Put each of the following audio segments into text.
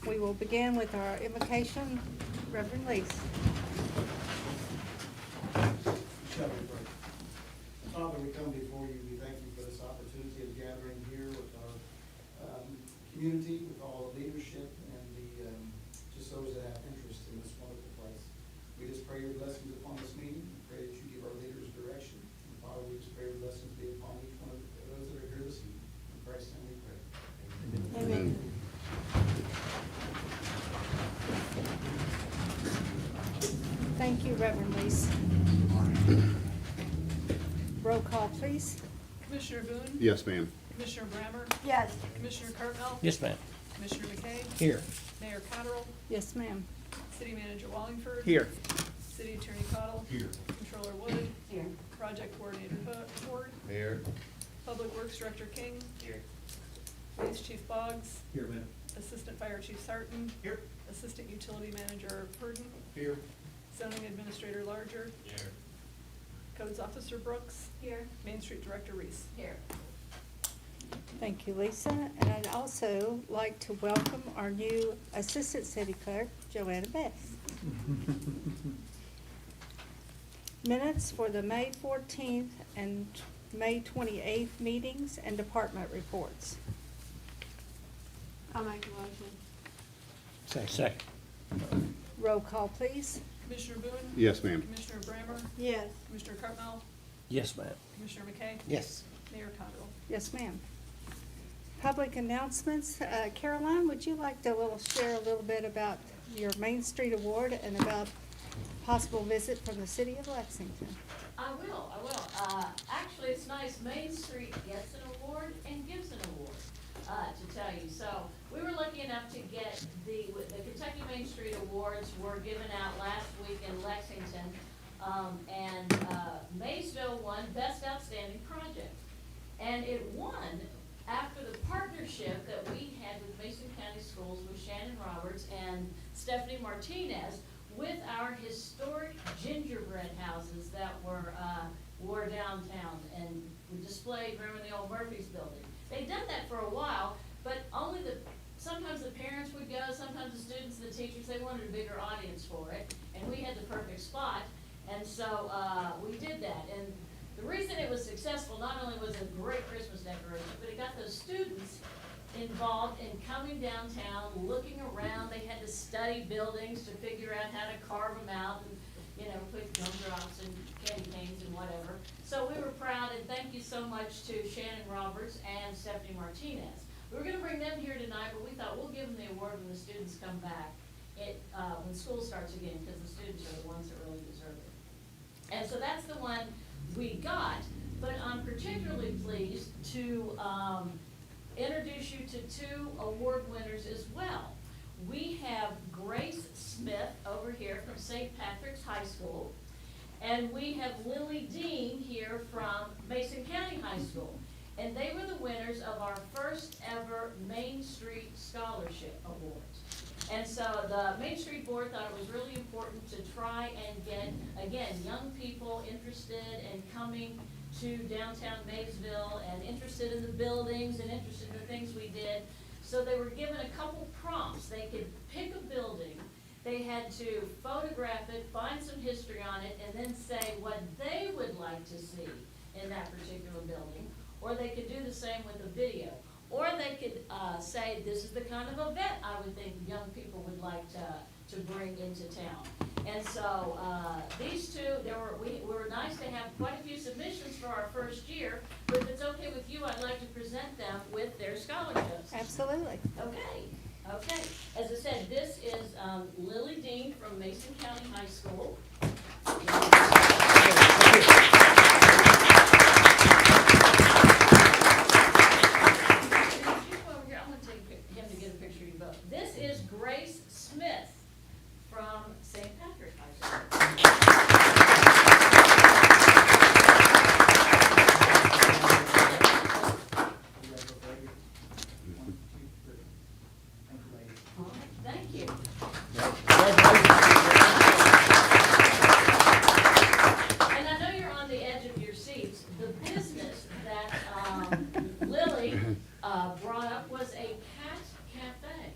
We will begin with our invocation. Reverend Lees. Shall we pray? Father, we come before you. We thank you for this opportunity of gathering here with our community, with all the leadership and just those that have interest in this wonderful place. We just pray your blessings upon this meeting. We pray that you give our leaders direction. And Father, we just pray your blessings be upon each one of those that are here this evening. In Christ's name we pray. Amen. Thank you, Reverend Lees. Roll call, please. Commissioner Boone? Yes, ma'am. Commissioner Brammer? Yes. Commissioner Cartmel? Yes, ma'am. Commissioner McKay? Here. Mayor Cottrell? Yes, ma'am. City Manager Wallingford? Here. City Attorney Cottle? Here. Controller Wood? Here. Project Coordinator Ward? Here. Public Works Director King? Here. Police Chief Boggs? Here, ma'am. Assistant Fire Chief Sarton? Here. Assistant Utility Manager Purdon? Here. Zoning Administrator Larger? Here. Codes Officer Brooks? Here. Main Street Director Reese? Here. Thank you, Lisa. And I'd also like to welcome our new Assistant City Clerk, Joanna Beth. Minutes for the May 14th and May 28th meetings and department reports. I'll make a motion. Second. Roll call, please. Commissioner Boone? Yes, ma'am. Commissioner Brammer? Yes. Commissioner Cartmel? Yes, ma'am. Commissioner McKay? Yes. Mayor Cottrell? Yes, ma'am. Public announcements. Caroline, would you like to share a little bit about your Main Street Award and about possible visit from the city of Lexington? I will. Actually, it's nice, Main Street gets an award and gives an award, to tell you. So, we were lucky enough to get the Kentucky Main Street Awards were given out last week in Lexington. Maysville won Best Outstanding Project. And it won after the partnership that we had with Mason County Schools with Shannon Roberts and Stephanie Martinez with our historic gingerbread houses that were downtown and were displayed, remember, in the old Murphy's building. They'd done that for a while, but sometimes the parents would go, sometimes the students, the teachers, they wanted a bigger audience for it, and we had the perfect spot, and so we did that. And the reason it was successful, not only was it a great Christmas decoration, but it got those students involved in coming downtown, looking around. They had to study buildings to figure out how to carve them out and, put gumdrops and candy canes and whatever. So we were proud, and thank you so much to Shannon Roberts and Stephanie Martinez. We were gonna bring them here tonight, but we thought we'll give them the award when the students come back, when school starts again, because the students are the ones that really deserve it. And so that's the one we got, but I'm particularly pleased to introduce you to two award winners as well. We have Grace Smith over here from St. Patrick's High School, and we have Lily Dean here from Mason County High School. And they were the winners of our first ever Main Street Scholarship Awards. And so the Main Street Board thought it was really important to try and get, again, young people interested in coming to downtown Maysville and interested in the buildings and interested in the things we did. So they were given a couple prompts. They could pick a building, they had to photograph it, find some history on it, and then say what they would like to see in that particular building. Or they could do the same with a video. Or they could say, this is the kind of event I would think young people would like to bring into town. And so these two, we were nice to have quite a few submissions for our first year, but if it's okay with you, I'd like to present them with their scholarships. Absolutely. Okay. As I said, this is Lily Dean from Mason County High School. This is Grace Smith from St. Patrick High School. Thank you. And I know you're on the edge of your seats. The business that Lily brought up was a cat cafe.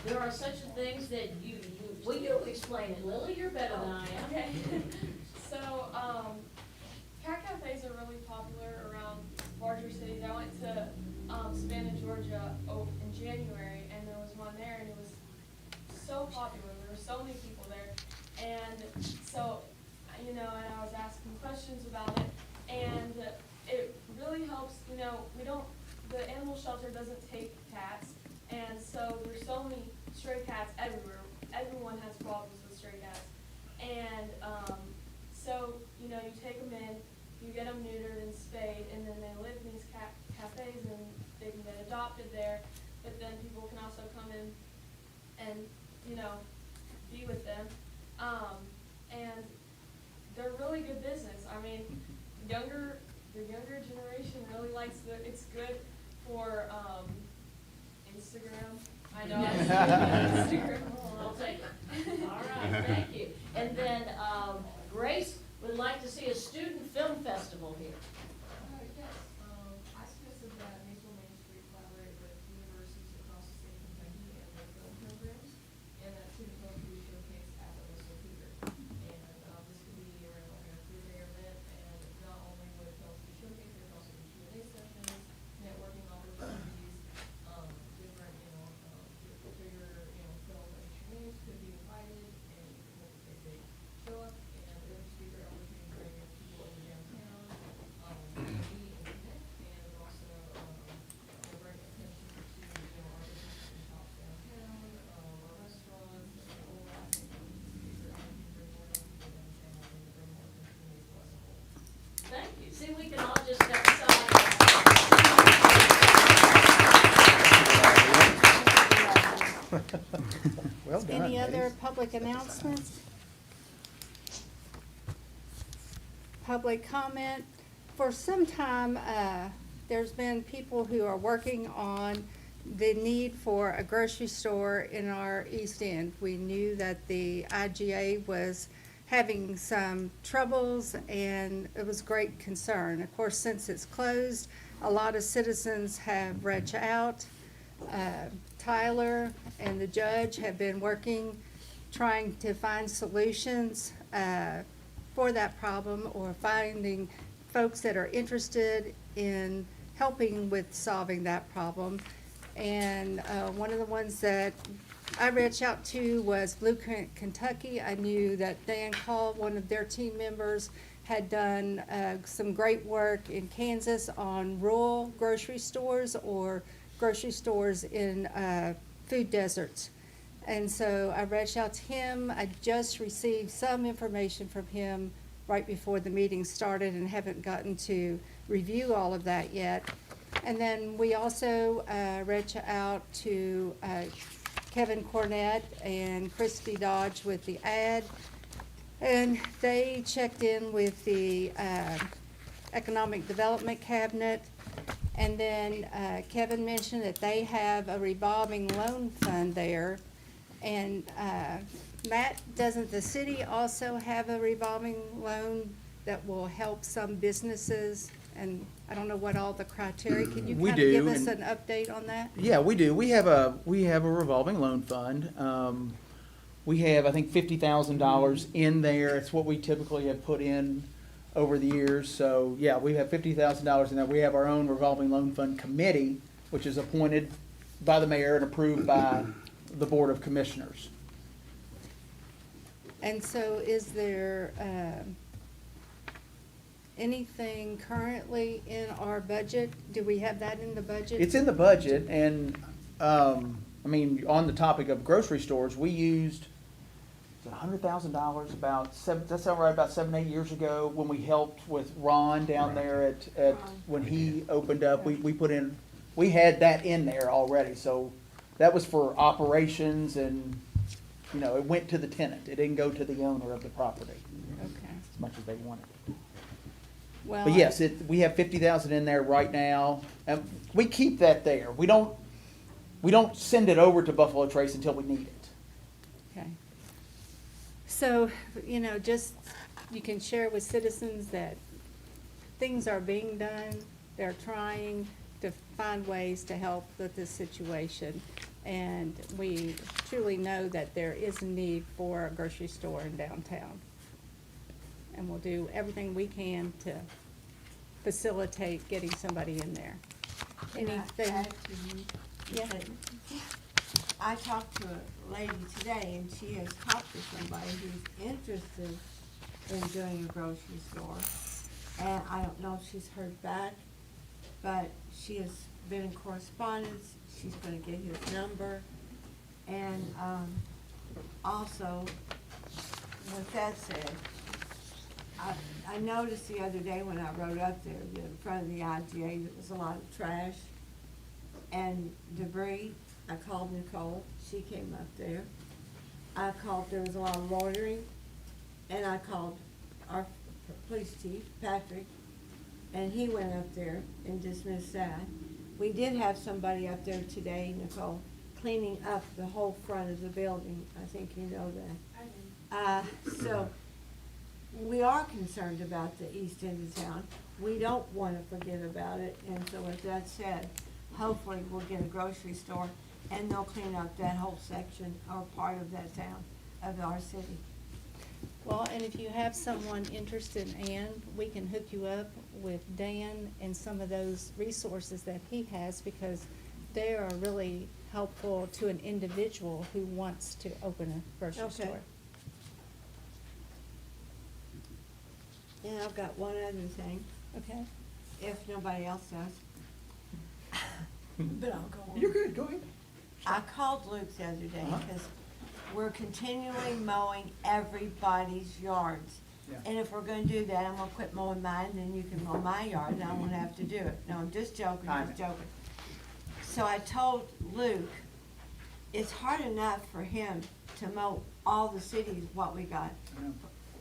there are such things that will you explain it? Lily, you're better than I am. Okay. So, cat cafes are really popular around larger cities. I went to, Savannah, Georgia, in January, and there was one there, and it was so popular. There were so many people there. And so, and I was asking questions about it, and it really helps, the animal shelter doesn't take cats, and so there's so many stray cats everywhere. Everyone has problems with stray cats. And, so, you take them in, you get them neutered and spayed, and then they live in these cafes, and they can get adopted there, but then people can also come in and, be with them. And they're really good business. I mean, the younger generation really likes it's good for, Instagram. I know. Instagram. I'll take it. All right, thank you. And then, Grace would like to see a student film festival here. Yes, I suggested that Maysville Main Street collaborate with universities across the state of Kentucky and their film programs, and that student film could be showcased at the Whistle Theater. And, this could be around like a 3-day event, and not only would films be showcased, there'd also be Q&A sessions, networking opportunities, different, bigger, film industry names could be invited, and you could hope that they show up, and it would just be a great opportunity to bring in people in downtown, meet and connect, and also, bring attention to, our businesses and shops downtown, our restaurants, and all that. I think it would be a great opportunity to bring more young people downtown and to bring more attention to Maysville as a whole. Thank you. See, we can all just step aside. Well done, Any other ladies. public announcements? Public comment. For some time, there's been people who are working on the need for a grocery store in our East End. We knew that the IGA was having some troubles, and it was great concern. Of course, since it's closed, a lot of citizens have reached out. Tyler and the judge have been working, trying to find solutions for that problem, or finding folks that are interested in helping with solving that problem. And one of the ones that I reached out to was Blueprint Kentucky. I knew that Dan Call, one of their team members, had done some great work in Kansas on rural grocery stores or grocery stores in food deserts. And so I reached out to him. I just received some information from him right before the meeting started and haven't gotten to review all of that yet. And then we also reached out to Kevin Cornett and Christy Dodge with the ad. And they checked in with the Economic Development Cabinet. And then Kevin mentioned that they have a revolving loan fund there. And Matt, doesn't the city also have a revolving loan that will help some businesses? And I don't know what all the criteria, can you We kind of give do, us and- an update on that? Yeah, we do. We have a revolving loan fund. We have, I think, $50,000 in there. It's what we typically have put in over the years. So, yeah, we have $50,000 in there. We have our own revolving loan fund committee, which is appointed by the mayor and approved by the Board of Commissioners. And so is there anything currently in our budget? Do we have that in the budget? It's in the budget, and, I mean, on the topic of grocery stores, we used $100,000 about seven, that sound right, about 7-8 years ago, when we helped with Ron down there at, when he opened up, we put in, we had that in there already, so that was for operations, and, it went to the tenant. It didn't go to the owner of the property Okay. as much as they wanted it. Well, But yes, we have 50,000 in there right now, and we keep that there. We don't send it over to Buffalo Trace until we need it. Okay. So, just, you can share with citizens that things are being done. They're trying to find ways to help with this situation. And we truly know that there is a need for a grocery store in downtown. And we'll do everything we can to facilitate getting somebody in there. Can I Anything? add to you? Yeah. I talked to a lady today, and she has talked to somebody who's interested in doing a grocery store. And I don't know if she's heard back, but she has been in correspondence. She's gonna get his number. And, also, with that said, I noticed the other day when I rode up there, that in front of the IGA, there was a lot of trash and debris. I called Nicole, she came up there. I called, there was a lot of loitering, and I called our police chief, Patrick, and he went up there and dismissed that. We did have somebody up there today, Nicole, cleaning up the whole front of the building. I think you know that. So, we are concerned about the east end of town. We don't wanna forget about it, and so with that said, hopefully we'll get a grocery store and they'll clean up that whole section or part of that town, of our city. Well, and if you have someone interested in Ann, we can hook you up with Dan and some of those resources that he has, because they are really helpful to an individual who wants to open a grocery Okay. store. And I've got one other thing, Okay? if nobody else does. But I'll go on. You're good, go ahead. I called Luke the other day, Uh-huh. because we're continually mowing everybody's yards. Yeah. And if we're gonna do that, I'm gonna quit mowing mine, then you can mow my yard, and I won't have to do it. No, I'm just joking, I just know. joking. So I told Luke, it's hard enough for him to mow all the cities, what we got,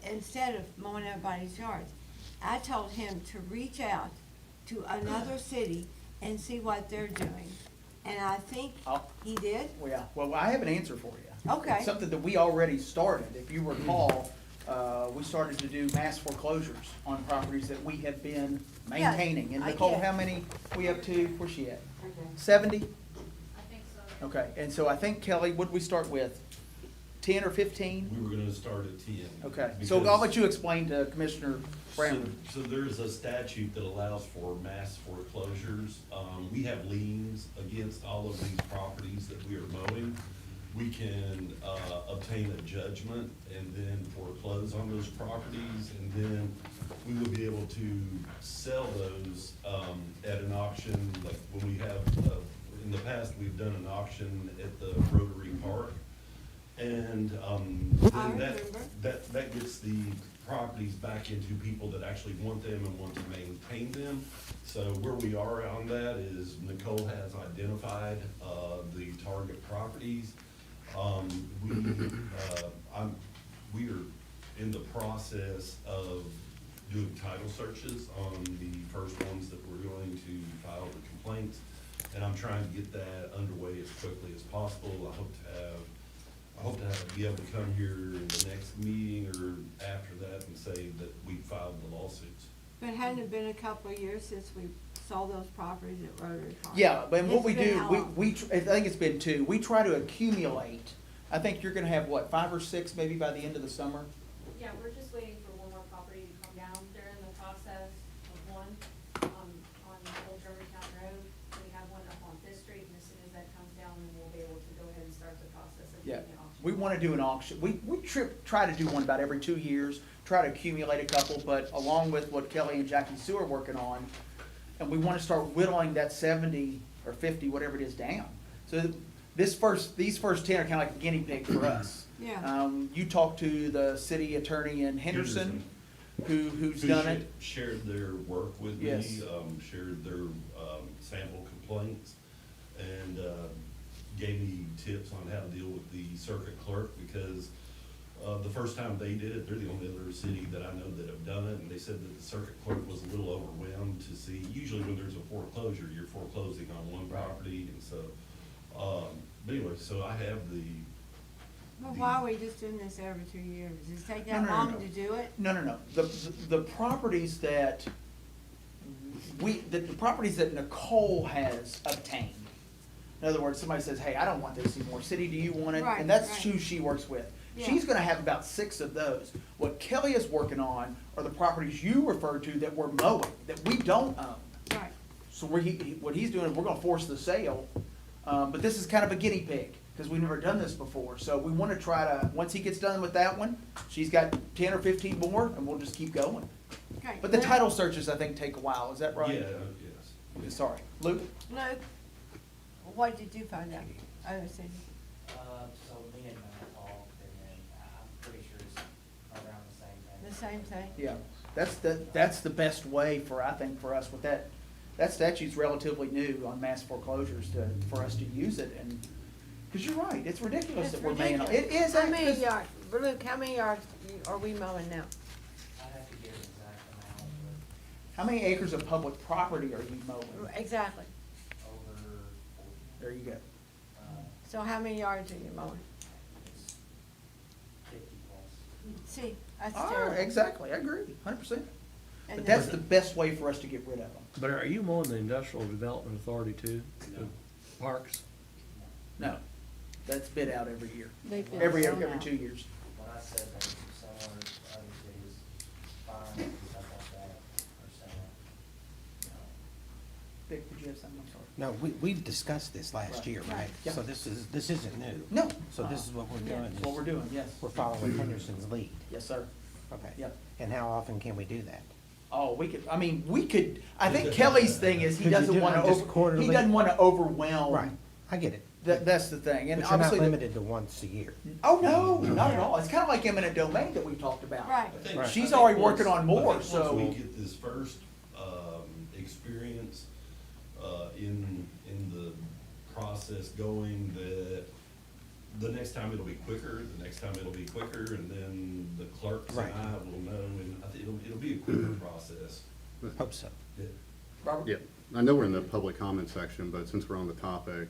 instead of mowing everybody's yards. I told him to reach out to another city and see what they're doing. And I think I'll- he did. Well, yeah, well, I have an answer for you. Okay. It's something that we already started. If you recall, we started to do mass foreclosures on properties that we have been maintaining. And I Nicole, get it. how many we up to? Where's she at? Okay. 70? I think so. Okay, and so I think, Kelly, what'd we start with? 10 or 15? We were gonna start at 10. Okay, so I'll because- let you explain to Commissioner Brown. So there's a statute that allows for mass foreclosures. We have liens against all of these properties that we are mowing. We can, obtain a judgment and then foreclose on those properties, and then we will be able to sell those, at an auction, like when we have, in the past, we've done an auction at the Rotary Park. And, I then remember. that gets the properties back into people that actually want them and want to maintain them. So where we are on that is Nicole has identified, the target properties. We are in the process of doing title searches on the first ones that we're going to file the complaints. And I'm trying to get that underway as quickly as possible. I hope to be able to come here in the next meeting or after that and say that we filed the lawsuits. But hadn't it been a couple of years since we sold those properties at Rotary Park? Yeah, but what It's we been do, how long? I think it's been 2. We try to accumulate. I think you're gonna have, what, 5 or 6 maybe by the end of the summer? Yeah, we're just waiting for one more property to come down. They're in the process of one, on Old Germantown Road. We have one up on Fifth Street, and as soon as that comes down, then we'll be able to go ahead and start the process of Yeah, getting it auctioned. we wanna do an auction. We try to do one about every 2 years, try to accumulate a couple, but along with what Kelly and Jackie Sue are working on, and we wanna start whittling that 70 or 50, whatever it is, down. So these first 10 are kinda like a guinea pig for us. Yeah. You talked to the city attorney in Henderson, who's Who done it. Shared their work with me, Yes. shared their, sample complaints, and, gave me tips on how to deal with the circuit clerk, because, the first time they did it, they're the only other city that I know that have done it, and they said that the circuit clerk was a little overwhelmed to see, usually when there's a foreclosure, you're foreclosing on one property, and so, but anyway, so I have Well, why are we just doing this every 2 years? Does it take No, that no, no, long no. to do it? No. The properties that the properties that Nicole has obtained, In other words, somebody says, hey, I don't want this anymore. City, do you want it? Right, And that's right. who she works with. Yeah. She's gonna have about 6 of those. What Kelly is working on are the properties you referred to that we're mowing, that we don't own. Right. So what he's doing is we're gonna force the sale, but this is kind of a guinea pig, because we've never done this before. So we wanna try to, once he gets done with that one, she's got 10 or 15 more, and we'll just keep going. Okay. But the title searches, I think, take a while, is that right? Yeah, yes. Okay, sorry. Luke? Luke, what did you find out? I was saying, So me and Matt talked, and then I'm pretty sure it's around the same thing. the same thing? Yeah, that's the best way for, I think, for us with that. That statute's relatively new on mass foreclosures for us to use it, and, because you're right, it's ridiculous It's that we're paying. ridiculous. It is. How many because- yards, Luke, how many yards are we mowing now? I'd have to get an exact amount, How many acres of public property are you mowing? Exactly. but over 40. There you go. So how many yards are you mowing? It's 50 plus. See, that's Ah, terrible. exactly, I agree, 100%. And But that's then- the best way for us to get rid of them. But are you mowing the Industrial Development Authority too? The parks? No, that's bid out every year, They bid every some out. 2 years. When I said that similar to other cities, fines and stuff like that are similar. Vic, did you have something? I'm sorry. No, we discussed this last Right. year, right? Yeah. So this isn't new. No. So this is what we're doing. That's what we're doing, yes. We're following Henderson's lead. Yes, sir. Okay. Yep. And how often can we do that? Oh, we could, I think Kelly's thing is he Could you doesn't do it wanna just he quarterly? doesn't wanna overwhelm. Right, I get it. That's the thing, and But you're not obviously. limited to once a year. Oh, no, not at all. It's kinda like eminent domain that we talked about. Right. I think- Right. I She's think already once- working on more, I think so- Once we get this first, experience, in the process going, that the next time it'll be quicker, the next time it'll be quicker, and then the clerks and Right. I will know, and I think it'll be a quicker process. Hope so. Yeah. Robert? Yeah, I know we're in the public comment section, but since we're on the topic,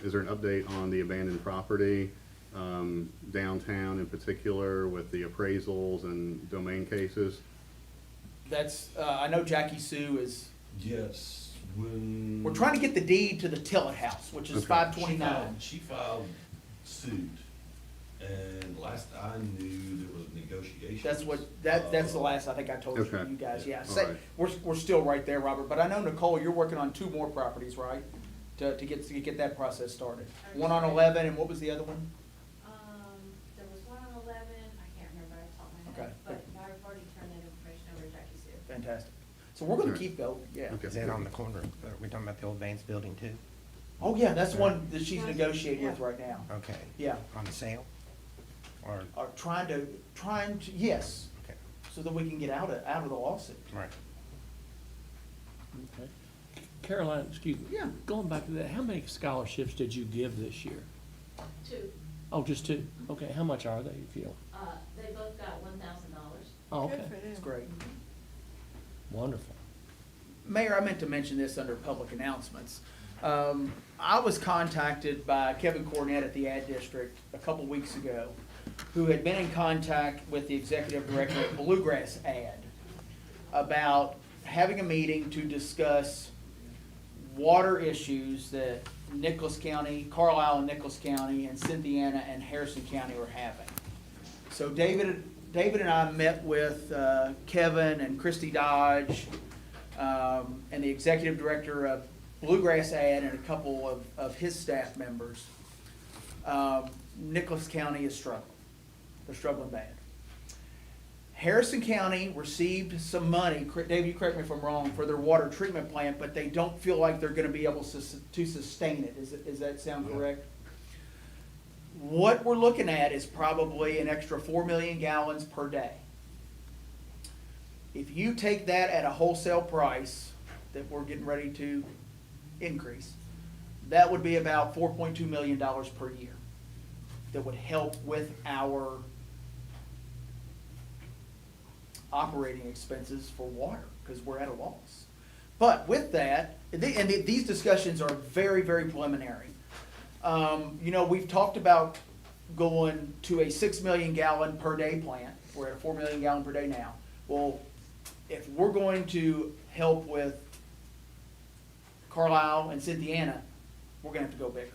is there an update on the abandoned property, downtown in particular, with the appraisals and domain cases? That's, I know Jackie Sue is, Yes, when. we're trying to get the deed to the Tillett House, which is Okay. 529. She filed suit, and last I knew, there was negotiations. That's what, that's the last I think I told Okay. you guys, yeah. All Say, right. we're still right there, Robert, but I know Nicole, you're working on 2 more properties, right? To get that process started. One on 11, and what was the other one? There was one on 11, I can't remember off the top of my Okay. head, but I've already turned that information over to Jackie Sue. Fantastic. So we're gonna Alright. keep going, yeah. Okay. Is that on the corner? Are we talking about the old Vance building too? Oh, yeah, that's one that she's negotiating with right now. Okay. Yeah. On the sale? Or, Are trying to, yes, okay, so that we can get out of the lawsuit. right. Okay. Caroline, excuse me. Yeah. Going back to that, how many scholarships did you give this year? 2, Oh, just 2? Okay, how much are they, you feel? they both got $1,000. Oh, Good okay, for them. It's great. wonderful. Mayor, I meant to mention this under public announcements. I was contacted by Kevin Cornett at the Ad District a couple weeks ago, who had been in contact with the executive director at Bluegrass Ad about having a meeting to discuss water issues that Nicholas County, Carlisle and Nicholas County, and Cynthiana and Harrison County were having. So David and I met with Kevin and Christy Dodge, and the executive director of Bluegrass Ad and a couple of his staff members. Nicholas County is struggling. They're struggling bad. Harrison County received some money, David, you correct me if I'm wrong, for their water treatment plant, but they don't feel like they're gonna be able to sustain it. Does that sound correct? What we're looking at is probably an extra 4 million gallons per day. If you take that at a wholesale price that we're getting ready to increase, that would be about $4.2 million per year. That would help with our operating expenses for water, because we're at a loss. But with that, these discussions are very, very preliminary. We've talked about going to a 6 million gallon per day plant. We're at a 4 million gallon per day now. Well, if we're going to help with Carlisle and Cynthiana, we're gonna have to go bigger.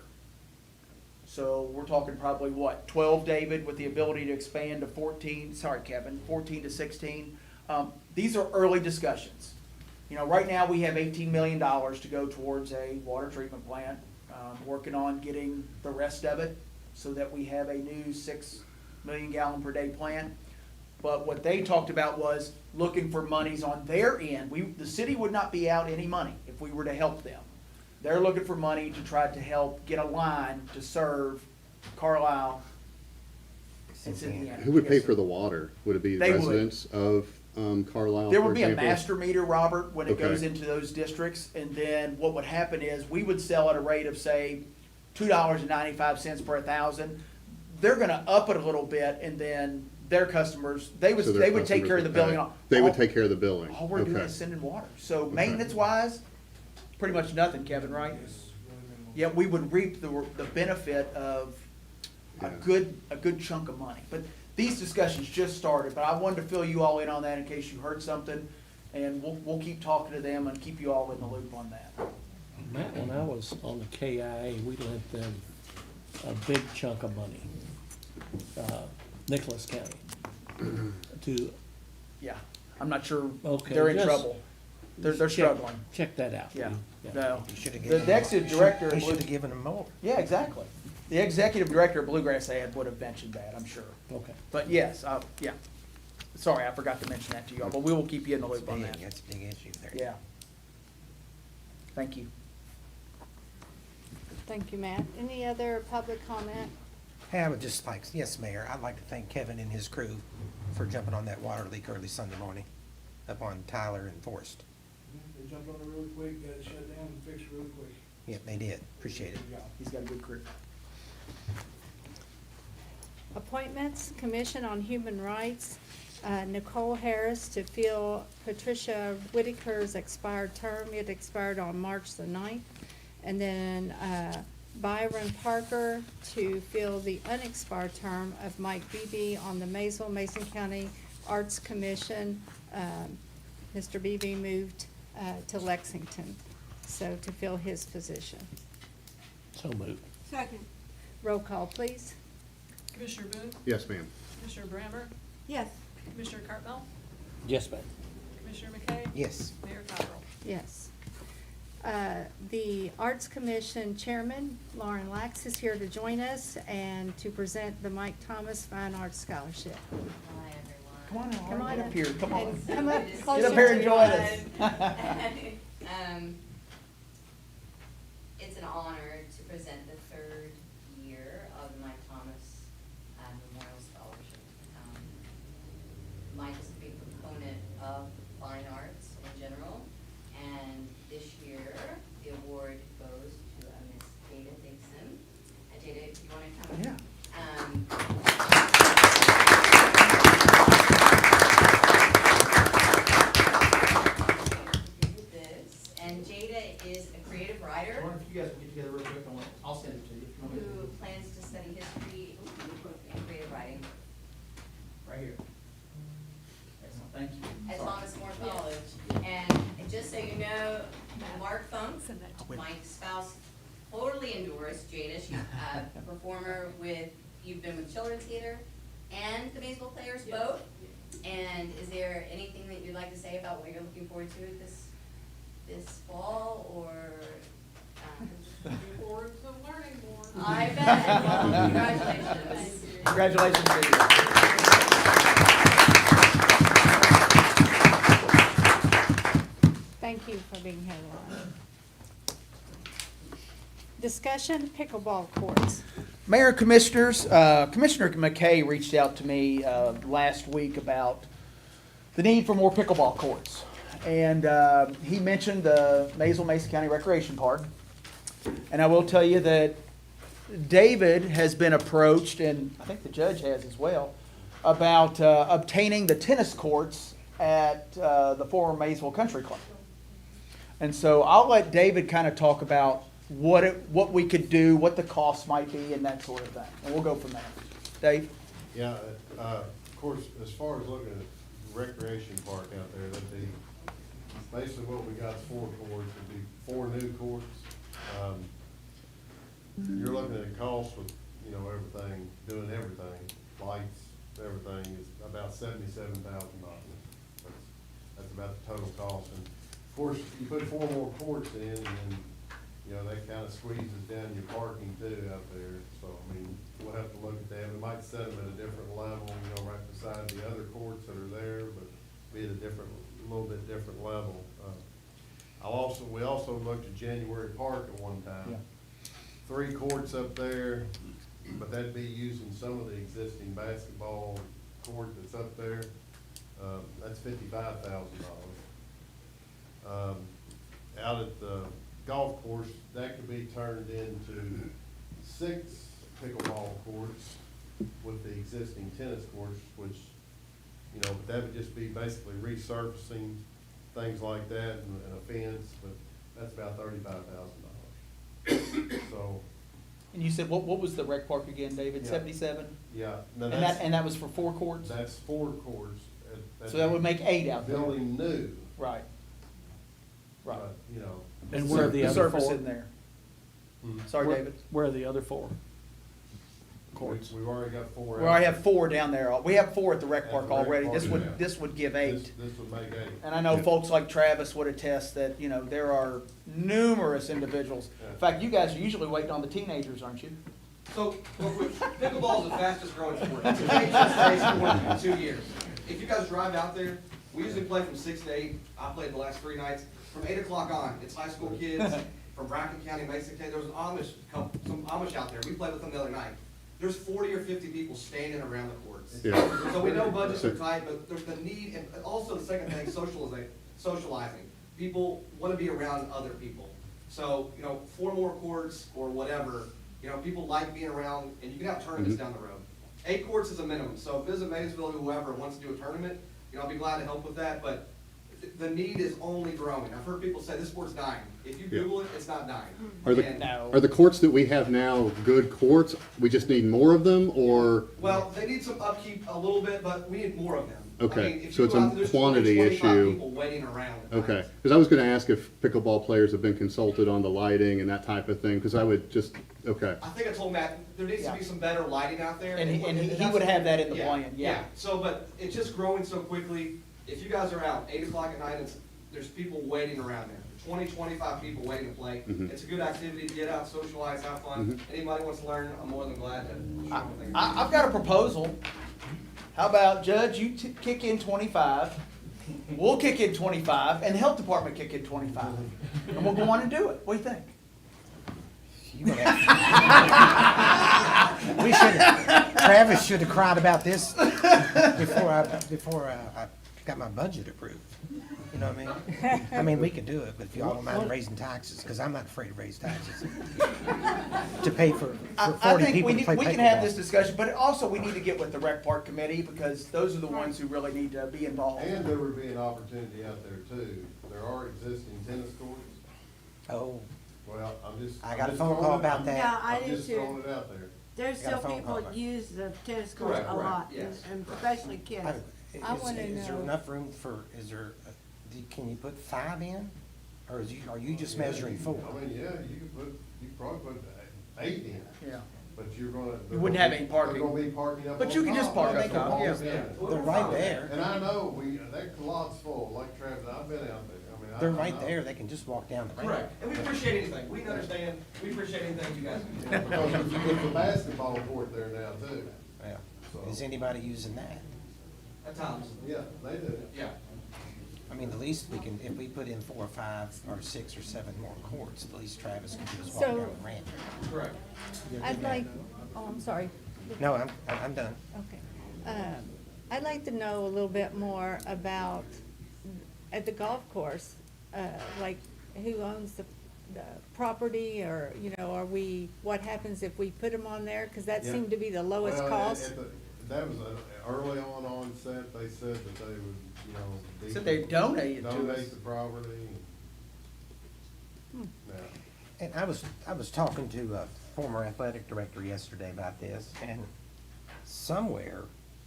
So we're talking probably what, 12, David, with the ability to expand to 14, sorry, Kevin, 14 to 16. These are early discussions. You know, right now we have $18 million to go towards a water treatment plant. Working on getting the rest of it so that we have a new 6 million gallon per day plant. But what they talked about was looking for monies on their end. The city would not be out any money if we were to help them. They're looking for money to try to help get a line to serve Carlisle and Cynthiana. Who would pay Yes, sir. for the water? Would it be They would. residents of Carlisle, There for would be a example? master meter, Robert, when it Okay. goes into those districts, and then what would happen is, we would sell at a rate of, say, $2.95 per 1,000. They're gonna up it a little bit, and then their customers, they would So their take care of the customers would billing. pay. They would take care of the billing. All we're doing Okay. is sending water. So maintenance-wise, pretty much nothing, Kevin, right? Yet we would reap the benefit of a Yeah. good chunk of money. But these discussions just started, but I wanted to fill you all in on that in case you heard something, and we'll keep talking to them and keep you all in the loop on that. Matt, when I was on the KIA, we lent them a big chunk of money, Nicholas County, to. Yeah, I'm not sure, Okay, they're in just- trouble. They're check- struggling. Check that out. Yeah, Yeah. no. You should have The given them. executive director. You should have given them more. Yeah, exactly. The executive director of Bluegrass Ad would have mentioned that, I'm sure. Okay. But yes, yeah. Sorry, I forgot to mention that to you all, but we will keep you in the That's loop on big, that. that's a big issue there. Yeah. Thank you. Thank you, Matt. Any other public comment? Hey, I would just like, yes, Mayor, I'd like to thank Kevin and his crew for jumping on that water leak early Sunday morning up on Tyler and Forest. They jumped on it really quick, got it shut down and fixed really quick. Yep, they did. Appreciate it. He's got a good crew. Appointments, Commission on Human Rights, Nicole Harris to fill Patricia Whitaker's expired term. It expired on March the 9th. And then Byron Parker to fill the unexpired term of Mike Beebe on the Maysville Mason County Arts Commission. Mr. Beebe moved to Lexington, so to fill his position. So moved. Second. Roll call, please. Commissioner Boone, Yes, ma'am. Commissioner Brammer, Yes. Commissioner Cartwell, Yes, ma'am. Commissioner McKay. Yes. Mayor Cottrell. Yes. The Arts Commission Chairman, Lauren Lax, is here to join us and to present the Mike Thomas Fine Arts Scholarship. Hi, everyone. Come on, Come on up here, come on. And come up Good to see closer. Get up here and to join the- us. It's an honor to present the third year of the Mike Thomas Memorial Scholarship. Mike is a big proponent of fine arts in general, and this year, the award goes to Miss Jada Dixon. Jada, if you want to come? Yeah. This, and Jada is a creative writer I wonder if you guys will get together real quick, I'll send it to you. if you want me to. who plans to study history and creative writing Right here. Excellent, thank you. at Sorry. Thomas More College. And just so you know, Mark Funk, Send that to Mike's spouse, totally endorsed Jada. She's a performer with, you've been with Children's Theater and the Maysville Players both. And is there anything that you'd like to say about what you're looking forward to this fall, or? Looking forward to learning more. I bet. Well, congratulations. Congratulations, Jada. Thank you for being here, Lauren. Discussion pickleball courts. Mayor, Commissioners, Commissioner McKay reached out to me last week about the need for more pickleball courts. And he mentioned the Maysville Mason County Recreation Park. And I will tell you that David has been approached, and I think the judge has as well, about obtaining the tennis courts at the former Maysville Country Club. And so I'll let David kind of talk about what we could do, what the costs might be, and that sort of thing. And we'll go from there. Dave? Yeah, of course, as far as looking at the recreation park out there, that'd be, basically what we got is 4 courts, it'd be 4 new courts. you're looking at a cost with, you know, everything, doing everything, lights, everything is about $77,000. That's about the total cost. And of course, you put 4 more courts in, and then, you know, that kind of squeezes down your parking too out there. So, I mean, we'll have to look at that. We might set them at a different level, you know, right beside the other courts that are there, but be at a different, a little bit different level. We also looked at January Park at one time. Yeah. 3 courts up there, but that'd be using some of the existing basketball court that's up there. That's $55,000. Out at the golf course, that could be turned into 6 pickleball courts with the existing tennis courts, which, you know, that would just be basically resurfacing, things like that, and a fence, but that's about $35,000. So. And you said, what was the rec park again, David? Yeah. 77? Yeah. And that was for 4 courts? That's 4 courts. So that would make 8 out there? Building new. Right. Right. But, you know. And where are the other surface 4? in there. Hmm. Sorry, David. Where are the other 4 courts? We've already got 4. We already have 4 down there. We have 4 at the rec At park the rec already. park, yeah. This would give 8. This would make 8. And I know folks like Travis would attest that, you know, there are numerous individuals. Yeah. In fact, you guys are usually waiting on the teenagers, aren't you? So, pickleball is the fastest growing sport. It's the fastest sport in 2 years. If you guys drive out there, we usually play from 6 to 8. I played the last 3 nights. From 8 o'clock on, it's high school kids from Bracken County, Mason County. There was an some Amish out there. We played with them the other night. There's 40 or 50 people standing around the courts. Yeah. So we know budgets are tight, but there's the need, and also the second thing, socializing. People want to be around other people. So, you know, 4 more courts or whatever, you know, people like being around, and you can have tournaments down the road. 8 courts is a minimum. So if Visit Maysville, whoever wants to do a tournament, you know, I'll be glad to help with that, but the need is only growing. I've heard people say this sport's dying. If you Yeah. Google it, it's not dying. Are And- are the courts that we have now good courts? We just need more of them, or? Well, they need some upkeep a little bit, but we need more of them. Okay, I mean, if so you it's go a out there, there's quantity 25 issue. people waiting around at Okay, times. because I was gonna ask if pickleball players have been consulted on the lighting and that type of thing, because I would just, okay. I think I told Matt, there needs to be some better lighting out there. And he that's- would have that in the yeah, plan, yeah. So, but it's just growing so quickly. If you guys are out 8 o'clock at night, there's people waiting around there. 20, 25 people waiting to play. Mhm. It's a good activity to get out, socialize, have fun. Anybody wants to learn, I'm more than glad to show them. I've got a proposal. How about, Judge, you kick in 25, we'll kick in 25, and the health department kick in 25. And we'll go on and do it. What do you think? We should, Travis should have cried about this before I got my budget approved. You know what I mean? I mean, we could do it, but if y'all don't mind raising taxes, because I'm not afraid to raise taxes. To pay for I 40 think people to play we can have pickleball. this discussion, but also we need to get with the rec park committee, because those are the ones who really need to be involved. And there would be an opportunity out there too. There are existing tennis courts. Oh, Well, I'm just. I I'm got a just phone throwing call it- about that. Yeah, I I'm do just too. throwing it out there. There's Got a still phone people call that back. use the tennis courts Correct, a lot, yes. and especially kids. I wanna Is there know- enough room for, can you put 5 in? Or are you just Yeah, measuring 4? I mean, yeah, you could probably put 8 in. Yeah. But you're gonna. You wouldn't have any parking. They're gonna be parking up But on you can just top. park That's up what top, Paul's yeah. saying. They're right there. And I know, that lot's full, like Travis, I've been out there, I mean, I. They're I right know. there, they can just walk down the ramp. Correct. And we appreciate anything. We understand, we appreciate anything you guys can do. Because there's a basketball court there now too. Yeah. So- Is anybody using that? At times, Yeah, they do. yeah. I mean, the least we can, if we put in 4 or 5 or 6 or 7 more courts, at least Travis can just walk So- down the ramp. Correct. I'd like, I'm sorry. No, I'm done. Okay. I'd like to know a little bit more about, at the golf course, like who owns the property, or, you know, what happens if we put them on there? Because that Yeah. seemed to be the lowest Well, cost. That was early on onset, they said that they would, you know. Said they'd donate it to us. Donate the property. Hmm. Yeah. And I was talking to a former athletic director yesterday about this, and somewhere,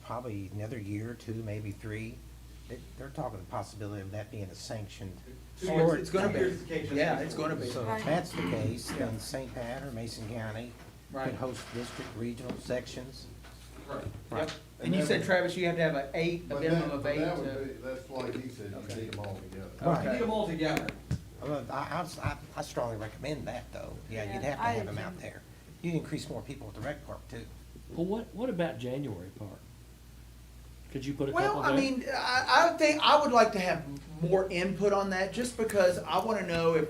probably another year or 2, maybe 3, they're talking the possibility of that being a sanctioned Two Oh, years, it's gonna be. certification. Yeah, it's gonna be. So Right. if that's the case, Yeah. then St. Pat or Mason County Right. could host district, regional sections. Right. Yep. And you said, Travis, you have to have a minimum of 8 But that to. would be, that's why he said you Okay. need them all together. Right. You need them all together. Well, I strongly recommend that, though. Yeah, you'd have to I have do them out too. there. You'd increase more people at the rec park, too. Well, what about January Park? Could you put a Well, couple there? I mean, I think I would like to have more input on that, just because I wanna know if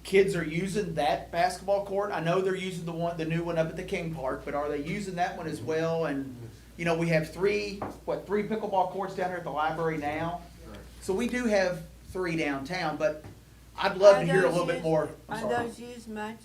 kids are using that basketball court. I know they're using the new one up at the King Park, but are they using that one as well? And, you know, we have three pickleball courts down here at the library now. So we do have 3 downtown, but I'd love to Are hear a those little bit used- more. I'm Are sorry. those used much?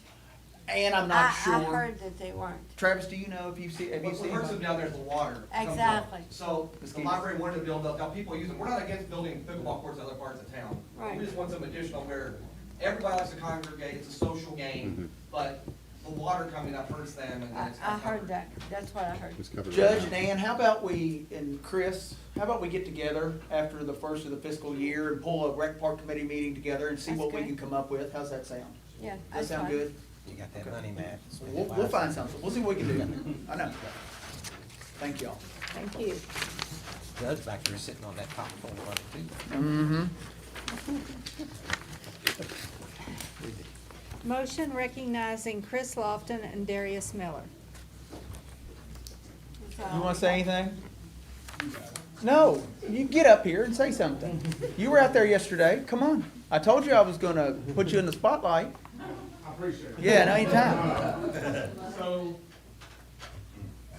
And I'm not I sure. heard that they weren't. Travis, do you know if you've seen, have you What seen? hurts them down there is the water. comes up. Exactly. So the library wanted to build up, now people use them, we're not against building pickleball courts in other parts of town. Right. We just want some additional where everybody likes to congregate, it's a social game, but the water coming up hurts them and then it's. I heard that. That's what I heard. It's covered. Judge and Ann, how about we, and Chris, how about we get together after the first of the fiscal year and pull a rec park committee meeting together and see That's what we good. can come up with? How's that sound? Yeah, Does that's that sound fine. good? You got that money, Matt. Spend it We'll wisely. find something. We'll see what we can do. I know. Thank y'all. Thank you. Judge back there sitting on that top floor money, too. Mm-hmm. Motion recognizing Chris Lofton and Darius Miller. You wanna say anything? No, you get up here and say something. You were out there yesterday. Come on. I told you I was gonna put you in the spotlight. I appreciate it. Yeah, no, anytime. So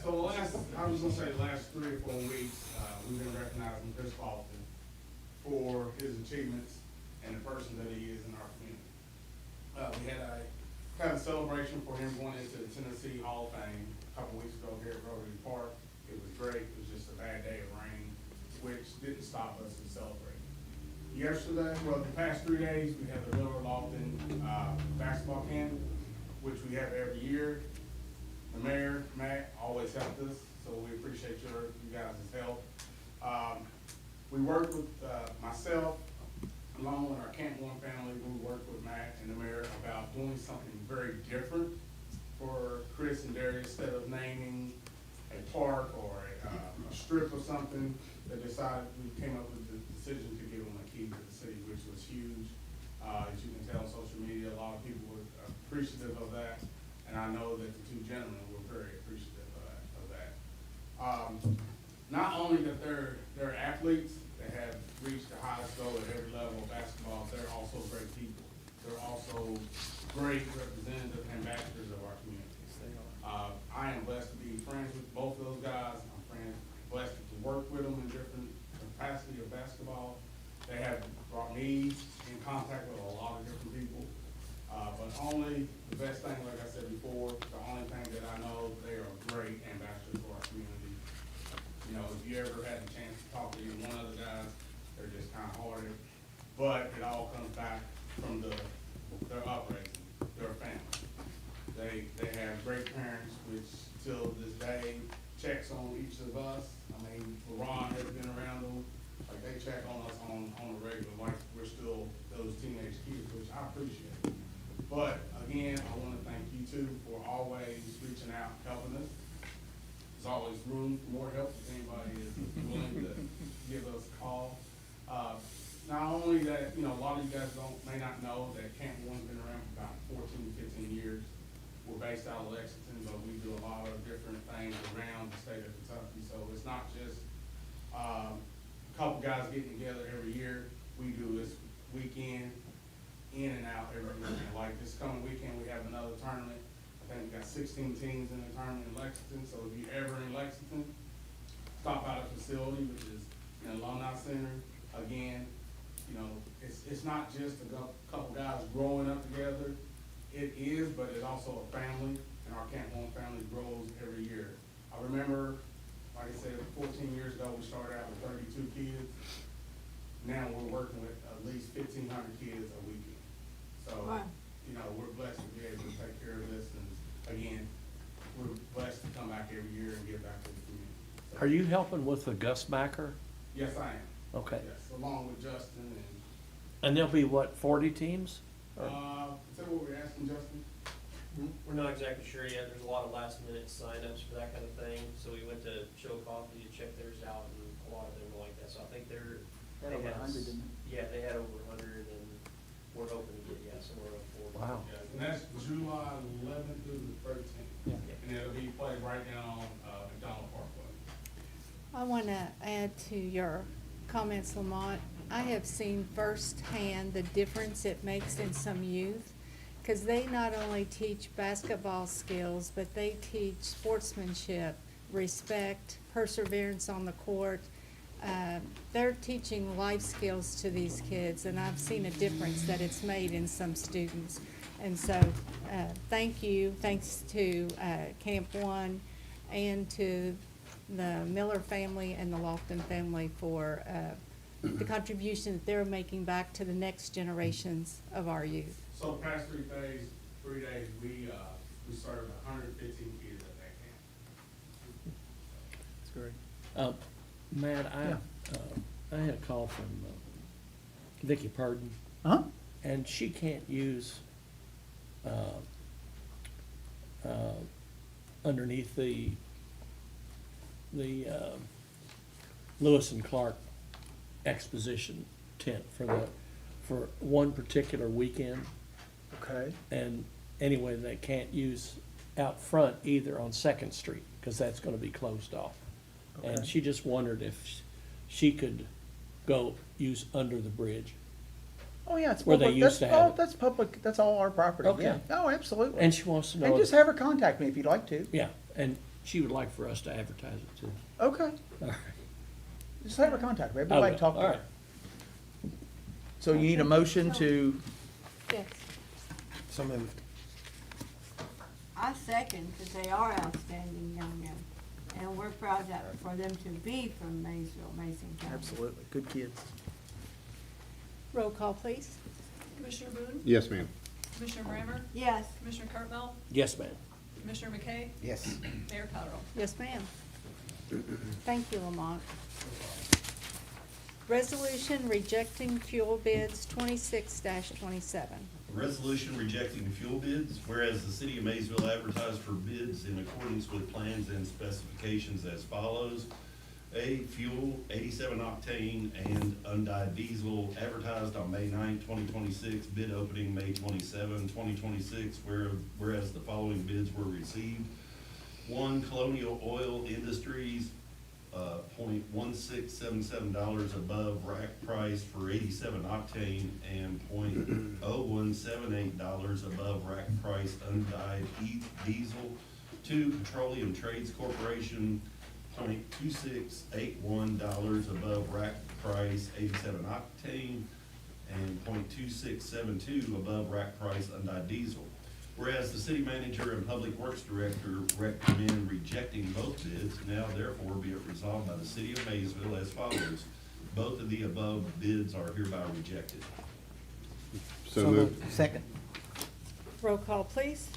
the last, I was gonna say the last 3 or 4 weeks, we've been recognizing Chris Lofton for his achievements and the person that he is in our community. We had a kind of celebration for him going into the Tennessee Hall of Fame a couple weeks ago here at Rotary Park. It was great. It was just a bad day of rain, which didn't stop us from celebrating. Yesterday, well, the past 3 days, we had the Miller Lofton basketball camp, which we have every year. The mayor, Matt, always helped us, so we appreciate you guys' help. We worked with myself, along with our Camp One family, we worked with Matt and the mayor about doing something very different for Chris and Darius. Instead of naming a park or a strip or something, they decided, we came up with the decision to give them a key to the city, which was huge. As you can tell on social media, a lot of people were appreciative of that, and I know that the 2 gentlemen were very appreciative of that. Not only that they're athletes that have reached the highest goal at every level of basketball, they're also great people. They're also great representative ambassadors of our communities. I am blessed to be friends with both of those guys. I'm blessed to work with them in different capacity of basketball. They have brought me in contact with a lot of different people. But only, the best thing, like I said before, the only thing that I know, they are great ambassadors for our community. You know, if you ever had a chance to talk to either one of the guys, they're just kind of hearted. But it all comes back from their upbringing, their family. They have great parents, which till this day checks on each of us. I mean, LeBron has been around them, like they check on us on a regular, like we're still those teenage kids, which I appreciate. But again, I wanna thank you two for always reaching out, helping us. There's always room for more help if anybody is willing to give us a call. Not only that, you know, a lot of you guys may not know that Camp One's been around for about 14, 15 years. We're based out of Lexington, but we do a lot of different things around the state of Kentucky. So it's not just a couple guys getting together every year. We do this weekend, in and out every weekend. Like this coming weekend, we have another tournament. I think we got 16 teams in the tournament in Lexington. So if you're ever in Lexington, stop by the facility, which is an alumni center. Again, you know, it's not just a couple guys growing up together. It is, but it's also a family, and our Camp One family grows every year. I remember, like I said, 14 years ago, we started out with 32 kids. Now we're working with at least 1,500 kids a weekend. So, Wow. you know, we're blessed to be able to take care of this, and again, we're blessed to come back every year and give back to the community. So, Are you helping with the Gus Backer? yes, I am. Okay. Yes, along with Justin And there'll be what, 40 teams? and, is that what we're asking, Justin? We're not exactly sure yet. There's a lot of last minute signups for that kind of thing. So we went to Show Coffee to check theirs out, and a lot of them were like that. So I think Had they over had 100, didn't Yeah, they had over 100, and we're hoping to get somewhere around 40. Wow. Yeah, and that's July 11th through the 13th. Yeah. And it'll be played right down on, McDonald Parkway. I want to add to your comments, Lamont. I have seen firsthand the difference it makes in some youth, because they not only teach basketball skills, but they teach sportsmanship, respect, perseverance on the court. They're teaching life skills to these kids, and I've seen a difference that it's made in some students. And so, thank you, thanks to Camp One and to the Miller family and the Lofton family for the contribution that they're making back to the next generations of our youth. So the past 3 days, we served 115 kids at that camp. That's great. Matt, I had a call from Vicki Pardon, Huh? and she can't use underneath the Lewis and Clark exposition tent for one particular weekend. Okay. And anyway, they can't use out front either on Second Street, because that's gonna be closed off. And Okay. she just wondered if she could go use under the bridge. Oh, yeah, it's Where they public. used That's to have all, it. that's public, that's all our property, Okay. yeah. Oh, absolutely. And she wants to know. And if- just have her contact me if you'd like to. Yeah, and she would like for us to advertise it too. Okay, All right. just have her contact me. I'd I like will. to talk to All her. right. So you need a motion to, Yes. So moved. I second, because they are outstanding young men, and we're proud that, for them to be from Maysville, Mason County. absolutely, good kids. Roll call, please. Commissioner Boone? Yes, ma'am. Commissioner Brammer? Yes. Commissioner Cartwell? Yes, ma'am. Commissioner McKay? Yes. Mayor Cottrell? Yes, ma'am. Thank you, Lamont. Resolution rejecting fuel bids 26-27. Resolution rejecting fuel bids, whereas the city of Maysville advertised for bids in accordance with plans and specifications as follows. A, fuel 87 octane and undyed diesel advertised on May 9, 2026, bid opening May 27, 2026, whereas the following bids were received. One, Colonial Oil Industries, $0.1677 above rack price for 87 octane and $0.0178 above rack price undyed diesel. Two, Petroleum Trades Corporation, $0.2681 above rack price 87 octane and $0.2672 above rack price undyed diesel. Whereas the city manager and public works director recommend rejecting both bids, now therefore be it resolved by the city of Maysville as follows. Both of the above bids are hereby rejected. So moved. Second. Roll call, please.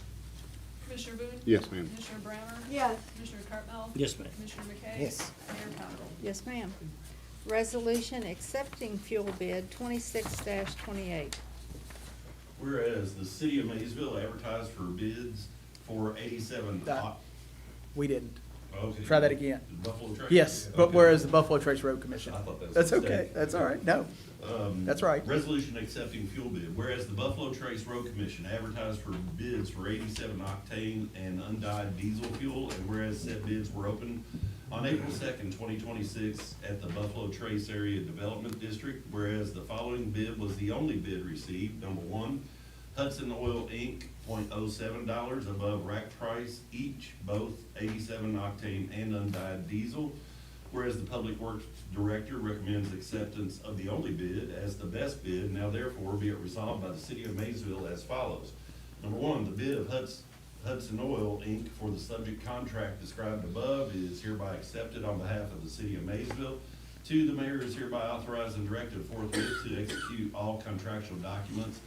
Commissioner Boone? Yes, ma'am. Commissioner Brammer? Yes. Commissioner Cartwell? Yes, ma'am. Commissioner McKay? Yes. Mayor Cottrell? Yes, ma'am. Resolution accepting fuel bid 26-28. Whereas the city of Maysville advertised for bids for 87 We didn't. Okay. Try that again. Buffalo Trace? Yes, but Okay. whereas the Buffalo Trace Road Commission. I thought that was That's a okay, mistake. that's all right, no, that's right. Resolution accepting fuel bid, whereas the Buffalo Trace Road Commission advertised for bids for 87 octane and undyed diesel fuel, and whereas said bids were opened on April 2nd, 2026 at the Buffalo Trace Area Development District, whereas the following bid was the only bid received. Number one, Hudson Oil Inc., $0.07 above rack price each, both 87 octane and undyed diesel. Whereas the Public Works Director recommends acceptance of the only bid as the best bid, now therefore be it resolved by the city of Maysville as follows. Number one, the bid of Hudson Oil Inc. for the subject contract described above is hereby accepted on behalf of the city of Maysville. Two, the mayor is hereby authorized and directed forthwith to execute all contractual documents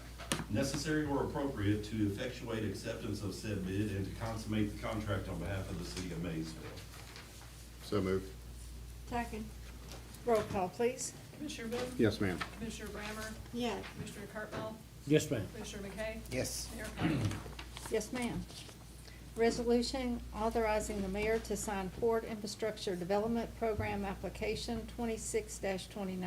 necessary or appropriate to effectuate acceptance of said bid and to consummate the contract on behalf of the city of Maysville. So moved. Second. Roll call, please. Commissioner Boone? Yes, ma'am. Commissioner Brammer? Yes. Commissioner Cartwell? Yes, ma'am. Commissioner McKay? Yes. Mayor Condon? Yes, ma'am. Resolution authorizing the mayor to sign Port Infrastructure Development Program Application 26-29.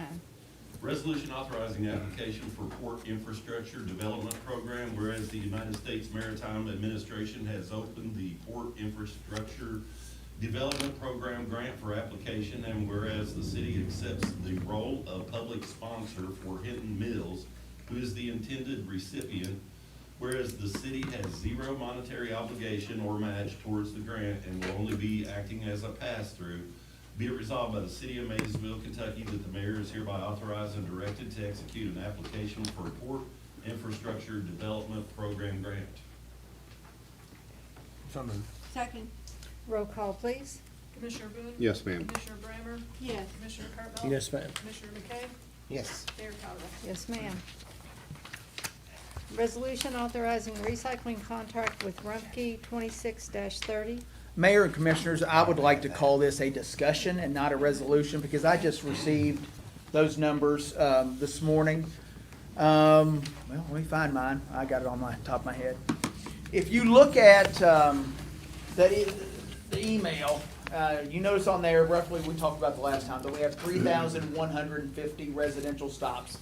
Resolution authorizing application for Port Infrastructure Development Program, whereas the United States Maritime Administration has opened the Port Infrastructure Development Program grant for application, and whereas the city accepts the role of public sponsor for Hinton Mills, who is the intended recipient, whereas the city has zero monetary obligation or match towards the grant and will only be acting as a pass-through, be it resolved by the city of Maysville, Kentucky, that the mayor is hereby authorized and directed to execute an application for a Port Infrastructure Development Program grant. So moved. Second. Roll call, please. Commissioner Boone? Yes, ma'am. Commissioner Brammer? Yes. Commissioner Cartwell? Yes, ma'am. Commissioner McKay? Yes. Mayor Condon? Yes, ma'am. Resolution authorizing recycling contract with Rumpke 26-30. Mayor and Commissioners, I would like to call this a discussion and not a resolution because I just received those numbers this morning. Well, let me find mine. I got it on my top of my head. If you look at the email, you notice on there, roughly, we talked about the last time, that we have 3,150 residential stops,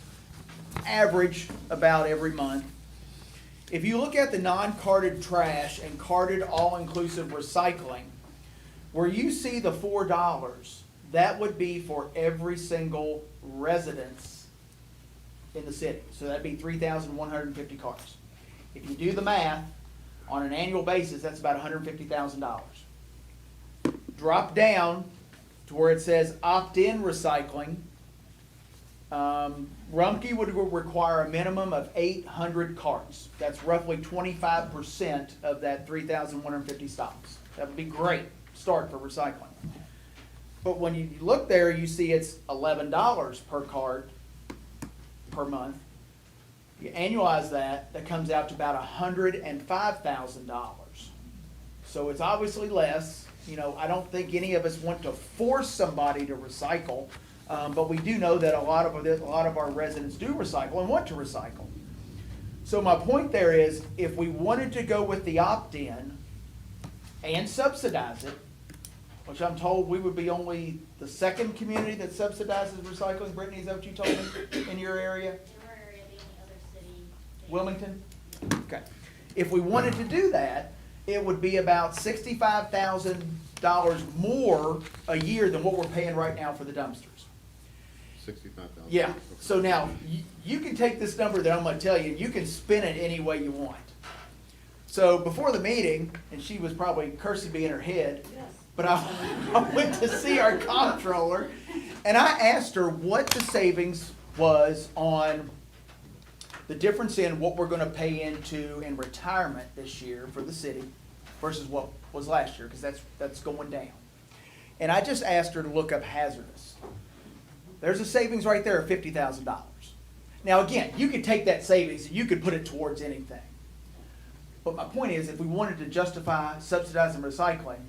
average about every month. If you look at the non-carted trash and carted all-inclusive recycling, where you see the $4, that would be for every single residence in the city. So that'd be 3,150 cars. If you do the math, on an annual basis, that's about $150,000. Drop down to where it says opt-in recycling. Rumpke would require a minimum of 800 carts. That's roughly 25% of that 3,150 stops. That would be great start for recycling. But when you look there, you see it's $11 per cart per month. You annualize that, that comes out to about $105,000. So it's obviously less. You know, I don't think any of us want to force somebody to recycle. But we do know that a lot of our residents do recycle and want to recycle. So my point there is, if we wanted to go with the opt-in and subsidize it, which I'm told we would be only the second community that subsidizes recycling. Brittany, is that what you told me in your area? In our area, the only other city. Wilmington? Okay. If we wanted to do that, it would be about $65,000 more a year than what we're paying right now for the dumpsters. 65,000. Yeah, so now, you can take this number that I'm gonna tell you, and you can spin it any way you want. So before the meeting, and she was probably cursing me in her head, but I went to see our comptroller, and I asked her what the savings was on the difference in what we're gonna pay into in retirement this year for the city versus what was last year, because that's going down. And I just asked her to look up hazardous. There's a savings right there of $50,000. Now again, you could take that savings and you could put it towards anything. But my point is, if we wanted to justify subsidizing recycling,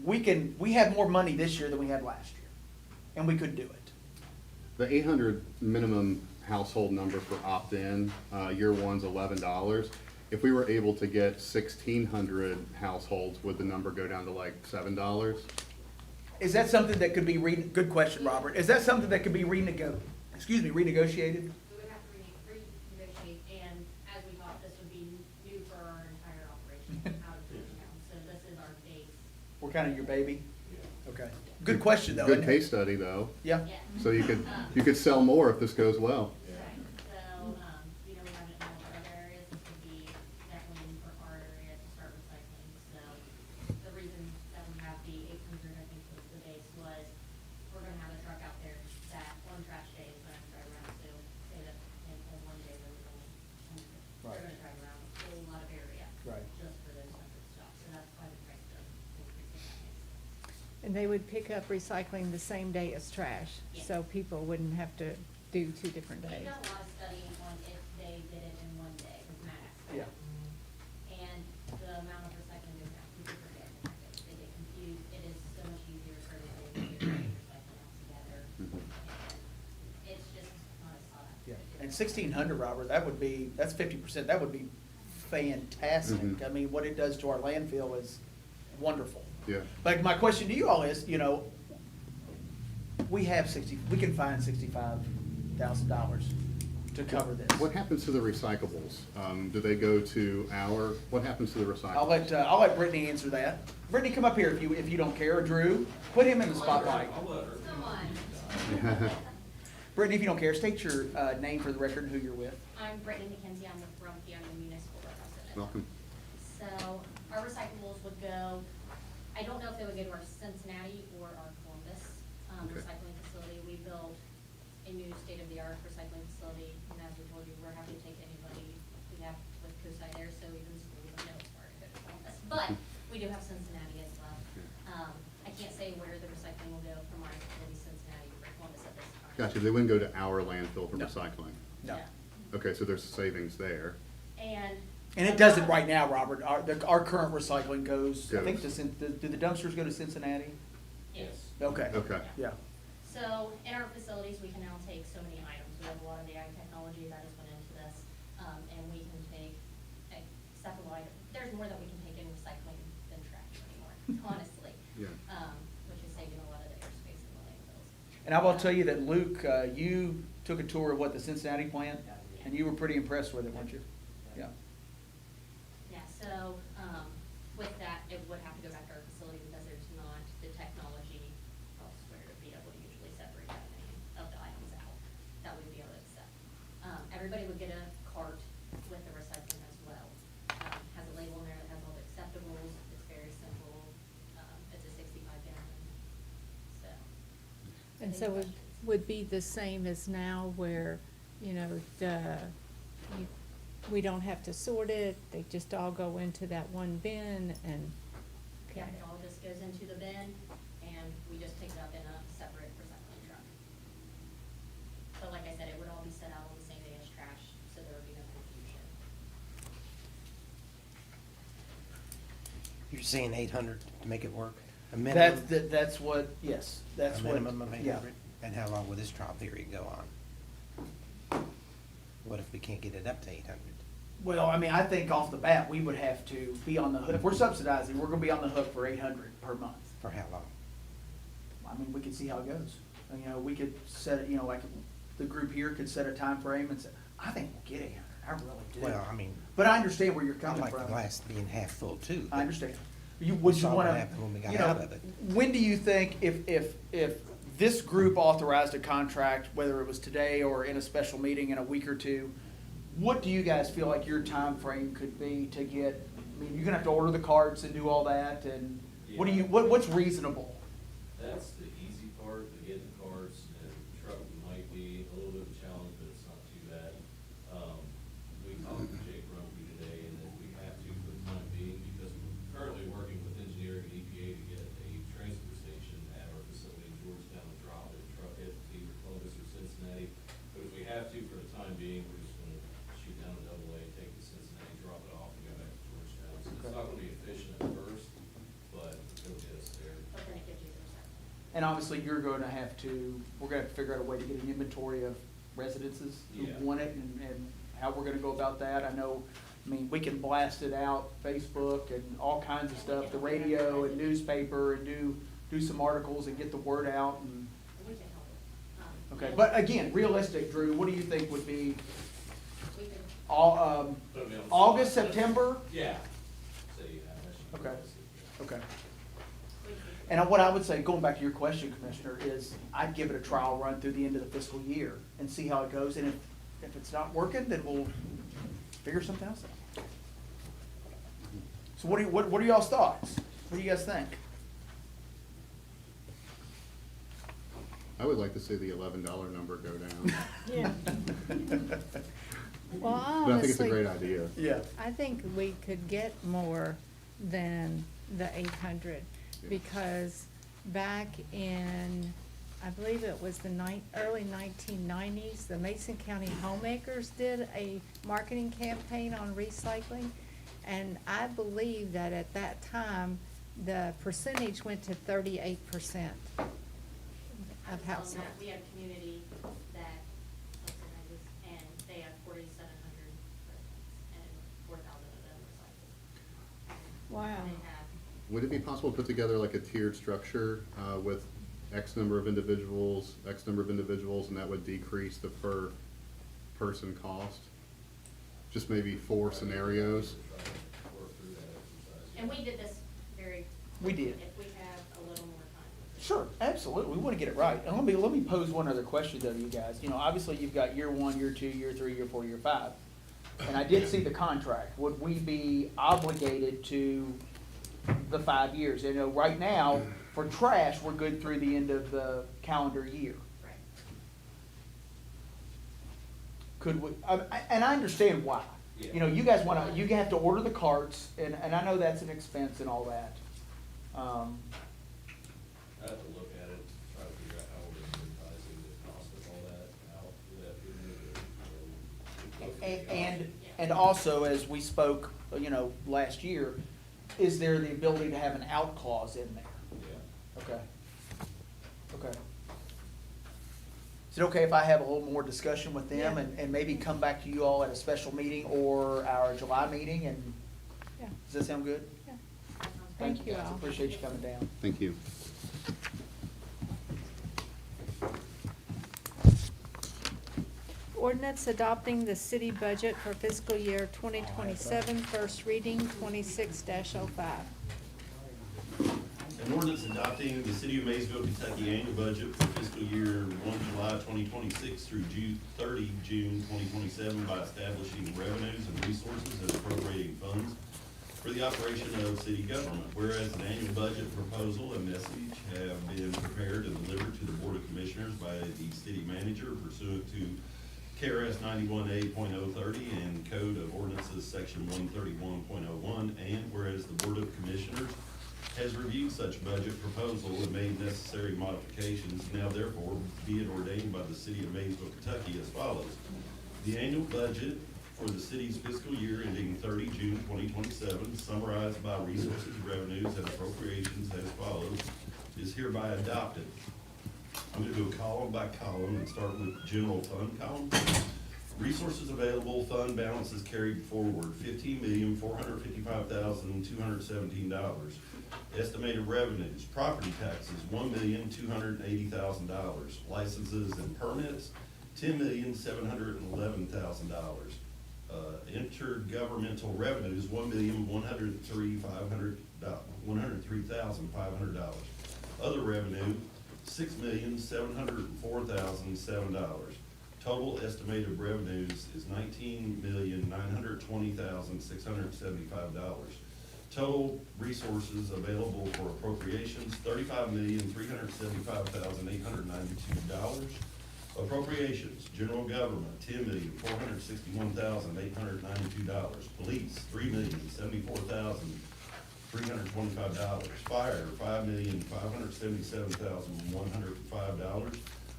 we have more money this year than we had last year, and we could do it. The 800 minimum household number for opt-in, year one's $11. If we were able to get 1,600 households, would the number go down to like $7? Is that something that could be good question, Robert. Is that something that could be renegotiated? We would have to renegotiate, and as we talked, this would be new for our entire operation out of Georgetown. So this is our base. We're kind of your baby? Okay. Good question, though. Good isn't it? case study, though. Yeah. So you could sell more if this goes well. Right, so, we have it in all of our other areas, this would be definitely for our area to start recycling. So the reason that we have the 800, I think was the base, was we're gonna have a truck out there that one trash day is gonna drive around to, say that in one day there was only 100. Right. They're gonna drive around a whole lot of area. Right. Just for those 100 stops, so that's why the price does increase, if that makes sense. And they would pick up recycling the same day as trash, so people wouldn't have to do 2 different We've days. done a lot of studying on if they did it in one day, with Matt asked. Yeah. And the amount of recycling they have, people forget, they get confused, it is so much easier for them to do recycling all together. And 1600, Robert, that's 50%, that would be fantastic. Mhm. I mean, what it does to our landfill is wonderful. Yeah. Like, my question to you all is, you know, we can find $65,000 to cover this. What happens to the recyclables? Do they go to what happens to the recyclables? I'll let Brittany answer that. Brittany, come up here if you don't care. Drew, put him in the spotlight. Come on. Brittany, if you don't care, state your name for the record and who you're with. I'm Brittany McKenzie, I'm with Rumpke, I'm the municipal representative. Welcome. So our recyclables would go, I don't know if they would go to our Cincinnati or our Columbus Okay. recycling facility. We built a new state-of-the-art recycling facility, and as we told you, we're happy to take anybody we have with COSI there, so even schools know it's far to go to Columbus. But we do have Cincinnati as well. I can't say where the recycling will go from our facility, Cincinnati or Columbus at this time. Gotcha, they wouldn't go to our landfill for No. recycling? No. Okay, so there's savings there. And. And it doesn't right now, Robert. Our current recycling goes, I think, Goes. do the dumpsters go to Cincinnati? Yes. Okay. Okay. Yeah. So in our facilities, we can now take so many items. We have a lot of AI technology that has went into this, and we can take acceptable items. There's more that we can take in recycling than trash anymore, honestly. Yeah. Which is saving a lot of the airspace in the landfills. And I will tell you that, Luke, you took a tour of the Cincinnati plant, and you were pretty impressed with it, weren't you? Yeah. Yeah, so, with that, it would have to go back to our facility because there's not the technology elsewhere to be able to usually separate that many of the items out that we'd be able to accept. Everybody would get a cart with the recycling as well. Has a label in there that has all the acceptables, it's very simple, it's a 65-gallon, so. And so it would be the same as now where, you know, we don't have to sort it, they just all go into that one bin and. Yeah, it all just goes into the bin, and we just pick it up in a separate recycling truck. But like I said, it would all be set out on the same day as trash, so there would be no confusion. You're saying 800 to make it work? A minimum? That's what, yes, that's A what. minimum of yeah. 800? And how long will this trial period go on? What if we can't get it up to 800? Well, I mean, I think off the bat, we would have to be on the hook. If we're subsidizing, we're gonna be on the hook for 800 per month. For how long? I mean, we could see how it goes. You know, we could set it, you know, like, the group here could set a time frame and say, I think we'll get 800, I really do. Well, I mean. But I understand where you're I coming like from. the glass being half full too. I understand. Would We you saw what wanna, happened when we got you know, out of it. when do you think, if this group authorized a contract, whether it was today or in a special meeting in a week or two, what do you guys feel like your time frame could be to get, I mean, you're gonna have to order the carts and do all that, and what's reasonable? That's the easy part, the getting the carts, and truck might be a little bit of a challenge, but it's not too bad. We talked to Jake Rumpke today, and if we have to for the time being, because we're currently working with engineering and EPA to get a transfer station at our facility in Georgetown to drop it, truck it to either Columbus or Cincinnati. But if we have to for the time being, we're just gonna shoot down to AA, take it to Cincinnati, drop it off, and go back to Georgetown. So it's not gonna be efficient at first, but it'll get us there. But then it gives you the recycling. And obviously, we're gonna have to figure out a way to get an inventory of residences who Yeah. want it, and how we're gonna go about that. I know, I mean, we can blast it out, Facebook and all kinds of stuff, the radio and newspaper, and do some articles and get the word out, and, We can help it. okay. But again, realistic, Drew, what do you think would be We can, all, Put me on the August, spot. September? Yeah. So, yeah, that should be Okay. realistic. Okay. we can. And what I would say, going back to your question, Commissioner, is I'd give it a trial run through the end of the fiscal year and see how it goes, and if it's not working, then we'll figure something else out. So what are y'all's thoughts? What do you guys think? I would like to see the $11 number go down. Yeah. Well, But I think it's a honestly, great idea. Yeah. I think we could get more than the 800, because back in, I believe it was the early 1990s, the Mason County Homemakers did a marketing campaign on recycling, and I believe that at that time, the percentage went to 38% of On households. that, we have community that, and Wow. They have, Would it be possible to put together like a tiered structure with X number of individuals, and that would decrease the per person cost? Just maybe 4 scenarios? and we did this very. We did. If we have a little more time. Sure, absolutely. We want to get it right. And let me pose one other question though, you guys. You know, obviously you've got year 1, year 2, year 3, year 4, year 5. And I did see the contract. Would we be obligated to the 5 years? You know, right now, for trash, we're good through the end of the calendar year. Right. Could we, and I understand why. You know, you guys want to, you have to order the carts, and I know that's an expense and all that. I have to look at it, try to figure out how we're advertising the cost of all that out, that And also, as we spoke, you know, last year, is there the ability to have an out clause in there? Yeah. Okay. Okay. Is it okay if I have a little more discussion with them and maybe come back to you all at a special meeting or our July meeting, and Yeah. does that sound good? Yeah. Thank you, guys. Al. Appreciate you coming down. Thank you. Ordinance adopting the city budget for fiscal year 2027, first reading, 26-05. An ordinance adopting the City of Maysville, Kentucky annual budget for fiscal year 1 July 2026 through June 30, June 2027 by establishing revenues and resources and appropriating funds for the operation of city government. Whereas an annual budget proposal and message have been prepared and delivered to the Board of Commissioners by the city manager pursuant to KRS 91A.030 and Code of Ordinances Section 131.01, and whereas the Board of Commissioners has reviewed such budget proposal and made necessary modifications, now therefore be it ordained by the City of Maysville, Kentucky as follows. The annual budget for the city's fiscal year ending 30 June 2027, summarized by resources, revenues, and appropriations as follows, is hereby adopted. I'm gonna go column by column and start with general fund column. Resources available, fund balances carried forward, $15,455,217. Estimated revenues, property taxes, $1,280,000. Licenses and permits, $10,711,000. Intergovernmental revenues, $1,103,500. Other revenue, $6,704,007. Total estimated revenues is $19,920,675. Total resources available for appropriations, $35,375,892. Appropriations, general government, $10,461,892. Police, $3,074,325. Fire, $5,577,105.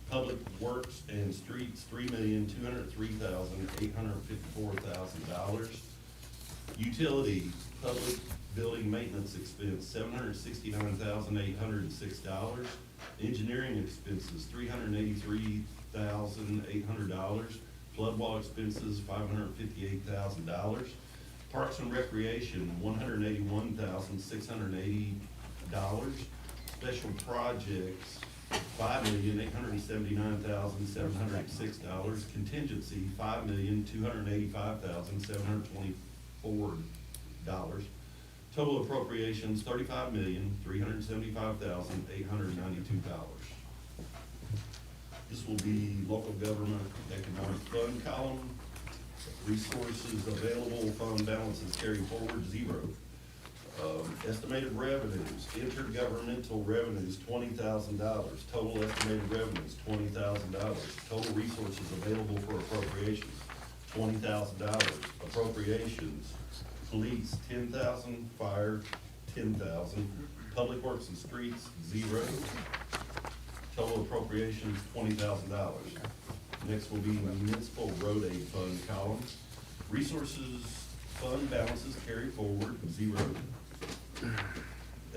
Public Works and Streets, $3,203,854,000. Utility, public building maintenance expense, $769,806. Engineering expenses, $383,800. Flood wall expenses, $558,000. Parks and Recreation, $181,680. Special projects, $5,879,706. Contingency, $5,285,724. Total appropriations, $35,375,892. This will be local government economic fund column. Resources available, fund balances carried forward, 0. Estimated revenues, intergovernmental revenues, $20,000. Total estimated revenues, $20,000. Total resources available for appropriations, $20,000. Appropriations, police, $10,000. Fire, $10,000. Public Works and Streets, 0. Total appropriations, $20,000. Next will be municipal road aid fund column. Resources, fund balances carried forward, 0.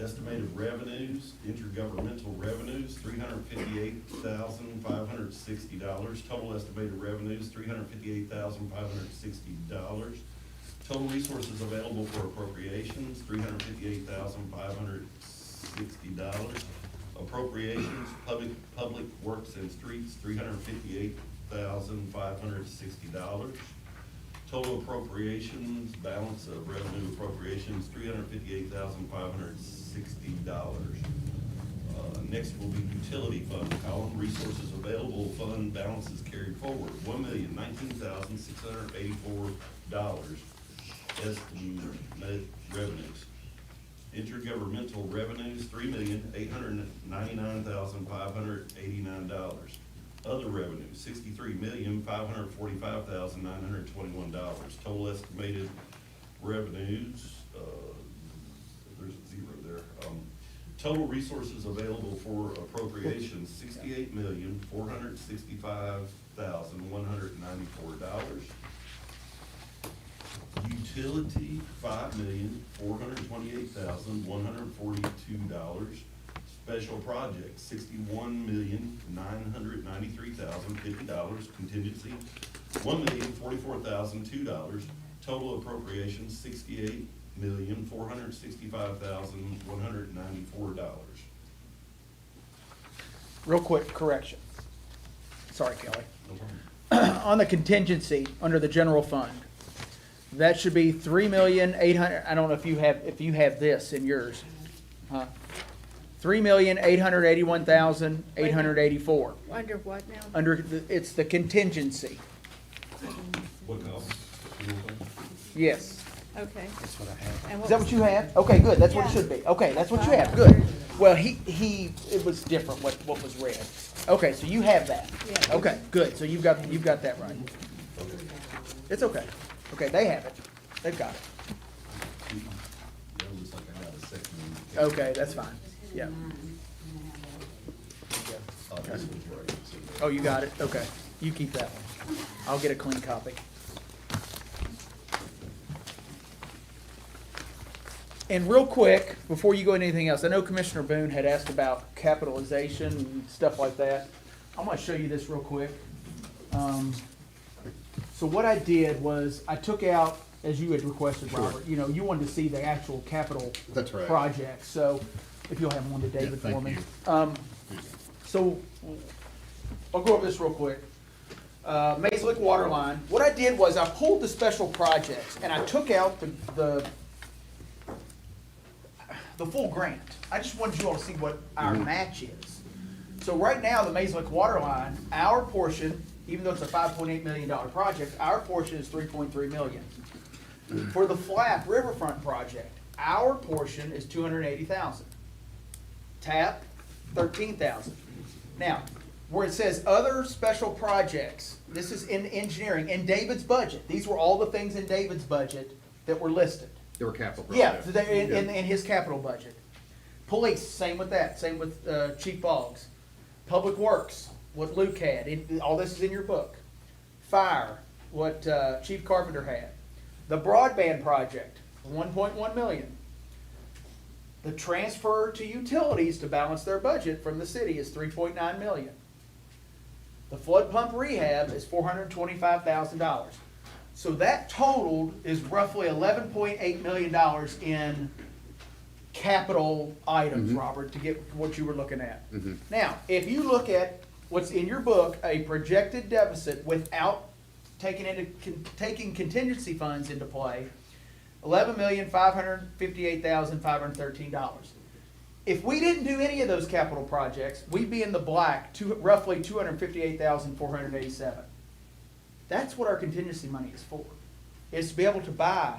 Estimated revenues, intergovernmental revenues, $358,560. Total estimated revenues, $358,560. Total resources available for appropriations, $358,560. Appropriations, public works and streets, $358,560. Total appropriations, balance of revenue appropriations, $358,560. Next will be utility fund column, resources available, fund balances carried forward, $1,019,684. Estimated revenues. Intergovernmental revenues, $3,899,589. Other revenues, $63,545,921. Total estimated revenues, there's a zero there. Total resources available for appropriations, $68,465,194. Utility, $5,428,142. Special projects, $61,993,050. Contingency, $1,044,002. Total appropriations, $68,465,194. Real quick correction. Sorry, Kelly. No problem. On the contingency, under the general fund, that should be 3,800,000, I don't know if you have this in yours, huh? 3,881,884. Under what now? It's the contingency, What else? yes. Okay. That's what I have. And Is that was- what you have? Okay, good, that's what it Yeah. should be. Okay, that's what you have, good. Well, it was different what was read. Okay, so you have that. Yeah. Okay, good, so you've got that right. It's okay. Okay, they have it. They've got it. That looks like I got a second one. Okay, that's fine. Yeah. Oh, this one's right. Oh, you got it? Okay. You keep that one. I'll get a clean copy. And real quick, before you go into anything else, I know Commissioner Boone had asked about capitalization and stuff like that. I'm gonna show you this real quick. So what I did was I took out, as you had requested, Sure. Robert, you know, you wanted to see the actual capital That's right. projects. So if you'll have one to David Yeah, for me. thank So I'll go over this real quick. Maze Lick water line. What I did was I pulled the special projects and I took out the full grant. I just wanted you all to see what our match is. So right now, the Maze Lick water line, our portion, even though it's a $5.8 million project, our portion is $3.3 million. For the Flap Riverfront project, our portion is $280,000. TAP, $13,000. Now, where it says other special projects, this is in engineering, in David's budget. These were all the things in David's budget that were listed. They were capital Yeah, projects. in his capital budget. Police, same with that, same with Chief Boggs. Public Works, what Luke had, all this is in your book. Fire, what Chief Carpenter had. The broadband project, 1.1 million. The transfer to utilities to balance their budget from the city is 3.9 million. The flood pump rehab is $425,000. So that totaled is roughly $11.8 million in capital items, Robert, to get what you were looking at. Now, if you look at what's in your book, a projected deficit without taking contingency funds into play, $11,558,513. If we didn't do any of those capital projects, we'd be in the black, roughly $258,487. That's what our contingency money is for. Is to be able to buy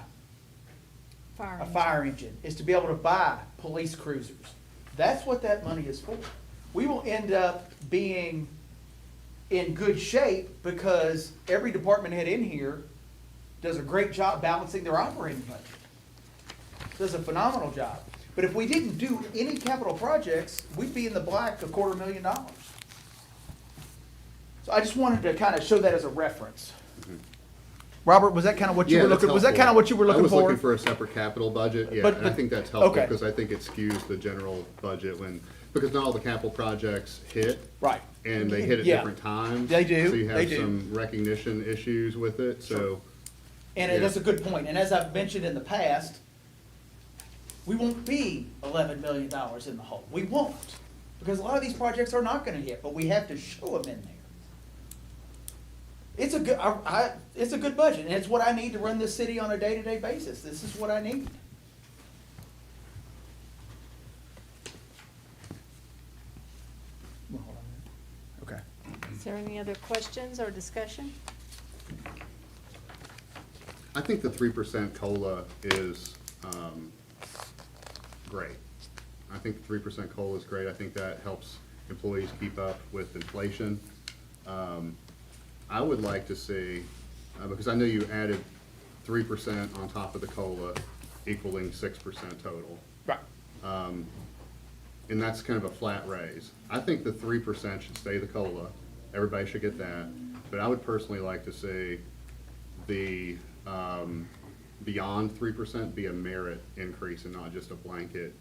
a fire engine, is to be able to buy police cruisers. That's what that money is for. We will end up being in good shape because every department head in here does a great job balancing their operating budget. Does a phenomenal job. But if we didn't do any capital projects, we'd be in the black $250,000. So I just wanted to kind of show that as a reference. Robert, was that kind of what you were looking? Was that kind of what you were looking for? I was looking for a separate capital budget, yeah, But- and I think that's helpful, okay. because I think it skews the general budget because not all the capital projects hit. Right. And they hit at Yeah. different times. They do, So you they have do. some recognition issues with it, so. And Yeah. that's a good point. And as I've mentioned in the past, we won't be $11 million in the hole. We won't. Because a lot of these projects are not gonna hit, but we have to show them in there. It's a good, it's a good budget, and it's what I need to run this city on a day-to-day basis. This is what I need. Okay. Is there any other questions or discussion? I think the 3% COLA is great. I think the 3% COLA is great. I think that helps employees keep up with inflation. I would like to see, because I know you added 3% on top of the COLA equaling 6% total. Right. And that's kind of a flat raise. I think the 3% should stay the COLA. Everybody should get that. But I would personally like to see the beyond 3% be a merit increase and not just a blanket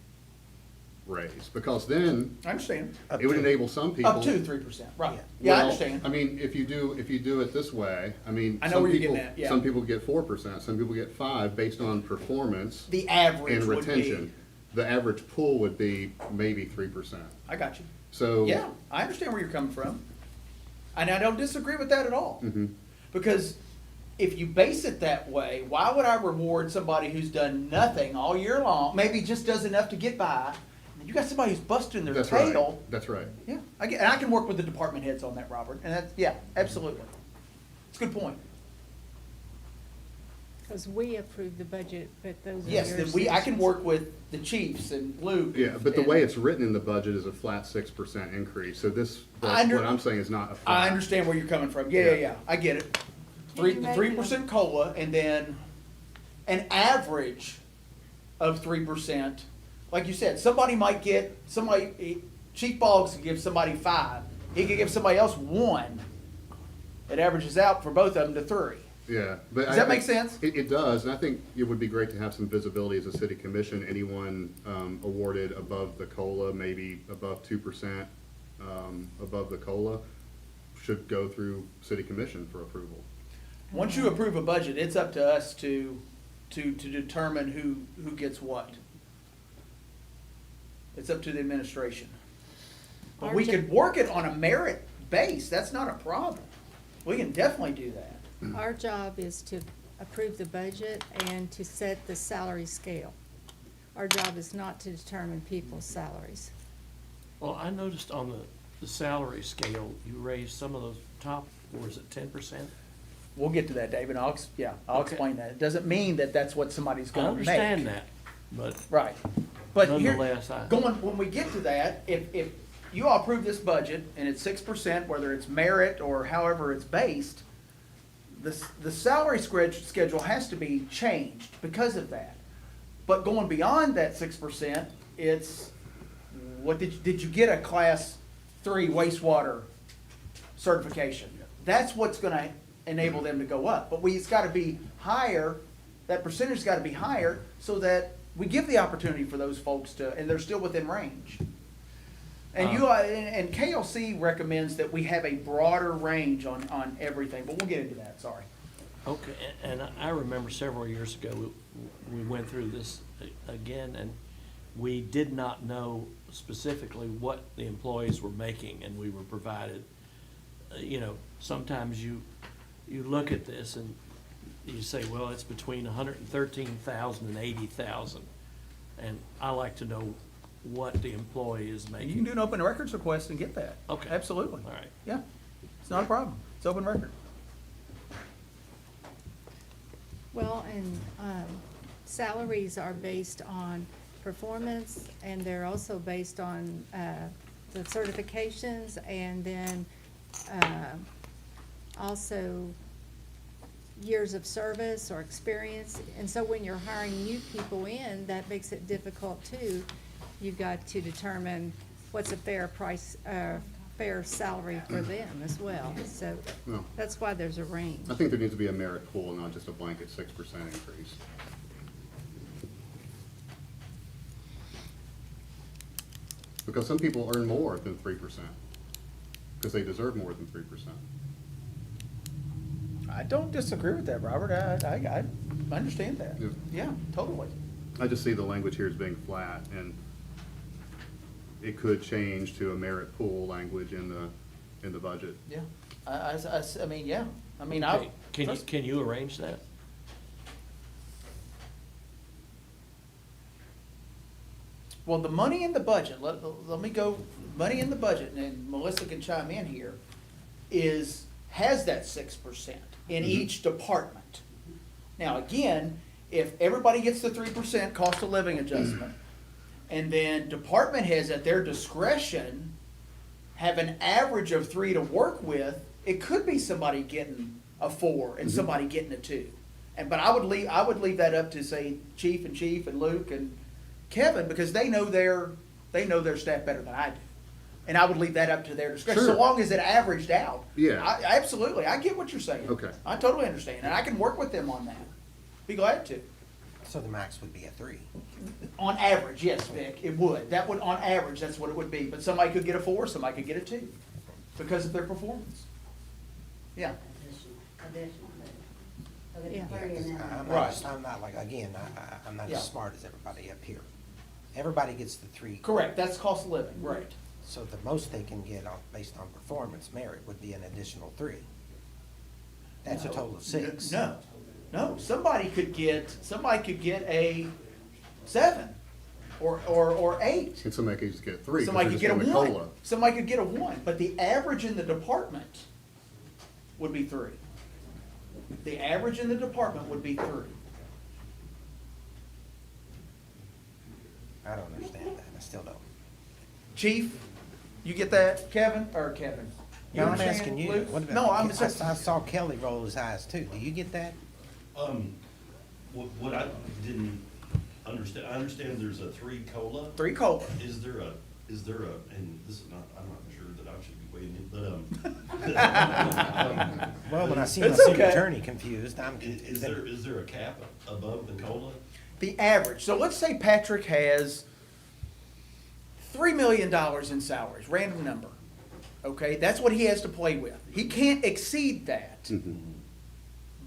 raise. Because then I understand. it would enable some people. Up to 3%, right. Yeah, I Well, understand. I mean, if you do it this way, I mean, I know some where you're people, getting at, yeah. some people get 4%, some people get 5% based on performance. The average and would be- retention. The average pool would be maybe 3%. I got you. So. Yeah, I understand where you're coming from. And I don't disagree with that at all. Mhm. Because if you base it that way, why would I reward somebody who's done nothing all year long, maybe just does enough to get by, and you got somebody who's busting their That's right. tail? That's right. Yeah, and I can work with the department heads on that, Robert, and that's, yeah, absolutely. It's a good point. Because we approved the budget, but those are Yes, your then I can decisions. work with the chiefs and Luke. Yeah, but the way and- it's written in the budget is a flat 6% increase. So this, I under- what I'm saying is not a flat. I understand where you're coming from. Yeah, I get it. Can you make it a- 3% COLA and then an average of 3%. Like you said, Chief Boggs could give somebody 5. He could give somebody else 1. It averages out for both of them to 3. Yeah, but. Does that make sense? It does, and I think it would be great to have some visibility as a city commission. Anyone awarded above the COLA, maybe above 2%, above the COLA, should go through city commission for approval. Once you approve a budget, it's up to us to determine who gets what. It's up to the administration. But we RJ could work it on a merit base. That's not a problem. We can definitely do that. Our job is to approve the budget and to set the salary scale. Our job is not to determine people's salaries. Well, I noticed on the salary scale, you raised some of those top, or is it 10%? We'll get to that, David. I'll Okay. explain that. It doesn't mean that that's what somebody's I gonna make. understand that, but Right. But here, nonetheless, when we get to that, if you all approve this budget and it's 6%, whether it's merit or however it's based, the salary schedule has to be changed because of that. But going beyond that 6%, it's, what did you get a class 3 wastewater certification? That's what's gonna enable them to go up. But it's gotta be higher, that percentage's gotta be higher so that we give the opportunity for those folks and they're still within range. And and KLC recommends that we have a broader range on everything, but we'll get into that, sorry. Okay, and I remember several years ago, we went through this again, and we did not know specifically what the employees were making, and we were provided, sometimes you look at this and you say, well, it's between 113,000 and 80,000, and I like to know what the employee is making. You can do an open records request and get that. Okay. Absolutely. All right. Yeah, it's not a problem. It's open record. Well, and salaries are based on performance, and they're also based on the certifications, and then also years of service or experience. And so when you're hiring new people in, that makes it difficult too. You've got to determine what's a fair price, fair salary for them as well. So Well, that's why there's a range. I think there needs to be a merit pool, not just a blanket 6% increase. Because some people earn more than 3%, because they deserve more than 3%. I don't disagree with that, Robert. I understand that. Yeah. Yeah, totally. I just see the language here as being flat, and it could change to a merit pool language in the budget. Yeah. I mean, yeah. I mean, Okay, can you arrange that? Well, the money in the budget, let me go, money in the budget, and Melissa can chime in here, has that 6% in each department. Now, again, if everybody gets the 3% cost of living adjustment, and then department heads at their discretion have an average of 3 to work with, it could be somebody getting a 4 and somebody getting a 2. But I would leave that up to, say, Chief and Luke and Kevin, because they know their staff better than I do. And I would leave that up to their discretion, so Sure. long as it averaged out. Yeah. Absolutely, I get what you're saying. Okay. I totally understand, and I can work with them on that. Be glad to. So the max would be a 3. On average, yes, Vic, it would. That would, on average, that's what it would be. But somebody could get a 4, somebody could get a 2, because of their performance. Yeah. I'm not like, again, I'm not Yeah. as smart as everybody up here. Everybody gets the 3. Correct, that's cost of living, right. So the most they can get based on performance merit would be an additional 3. That's a total of 6. No, somebody could get a 7 or 8. And somebody could just get 3. 'cause Somebody they're could get a just doing the 1. COLA. Somebody could get a 1, but the average in the department would be 3. The average in the department would be 3. I don't understand that, I still don't. Chief, you get that, Kevin? You No, I'm understand, asking you. Luke? What about- No, I'm I saw Kelly roll his eyes too. Do you get that? What I didn't understand, I understand there's a 3 COLA. 3 COLA. Is there a, and this is not, I'm not sure that I should be weighing in, but, Well, when I see my It's city okay. attorney confused, is there a cap above the COLA? The average, so let's say Patrick has $3 million in salaries, random number. Okay, that's what he has to play with. He can't exceed that.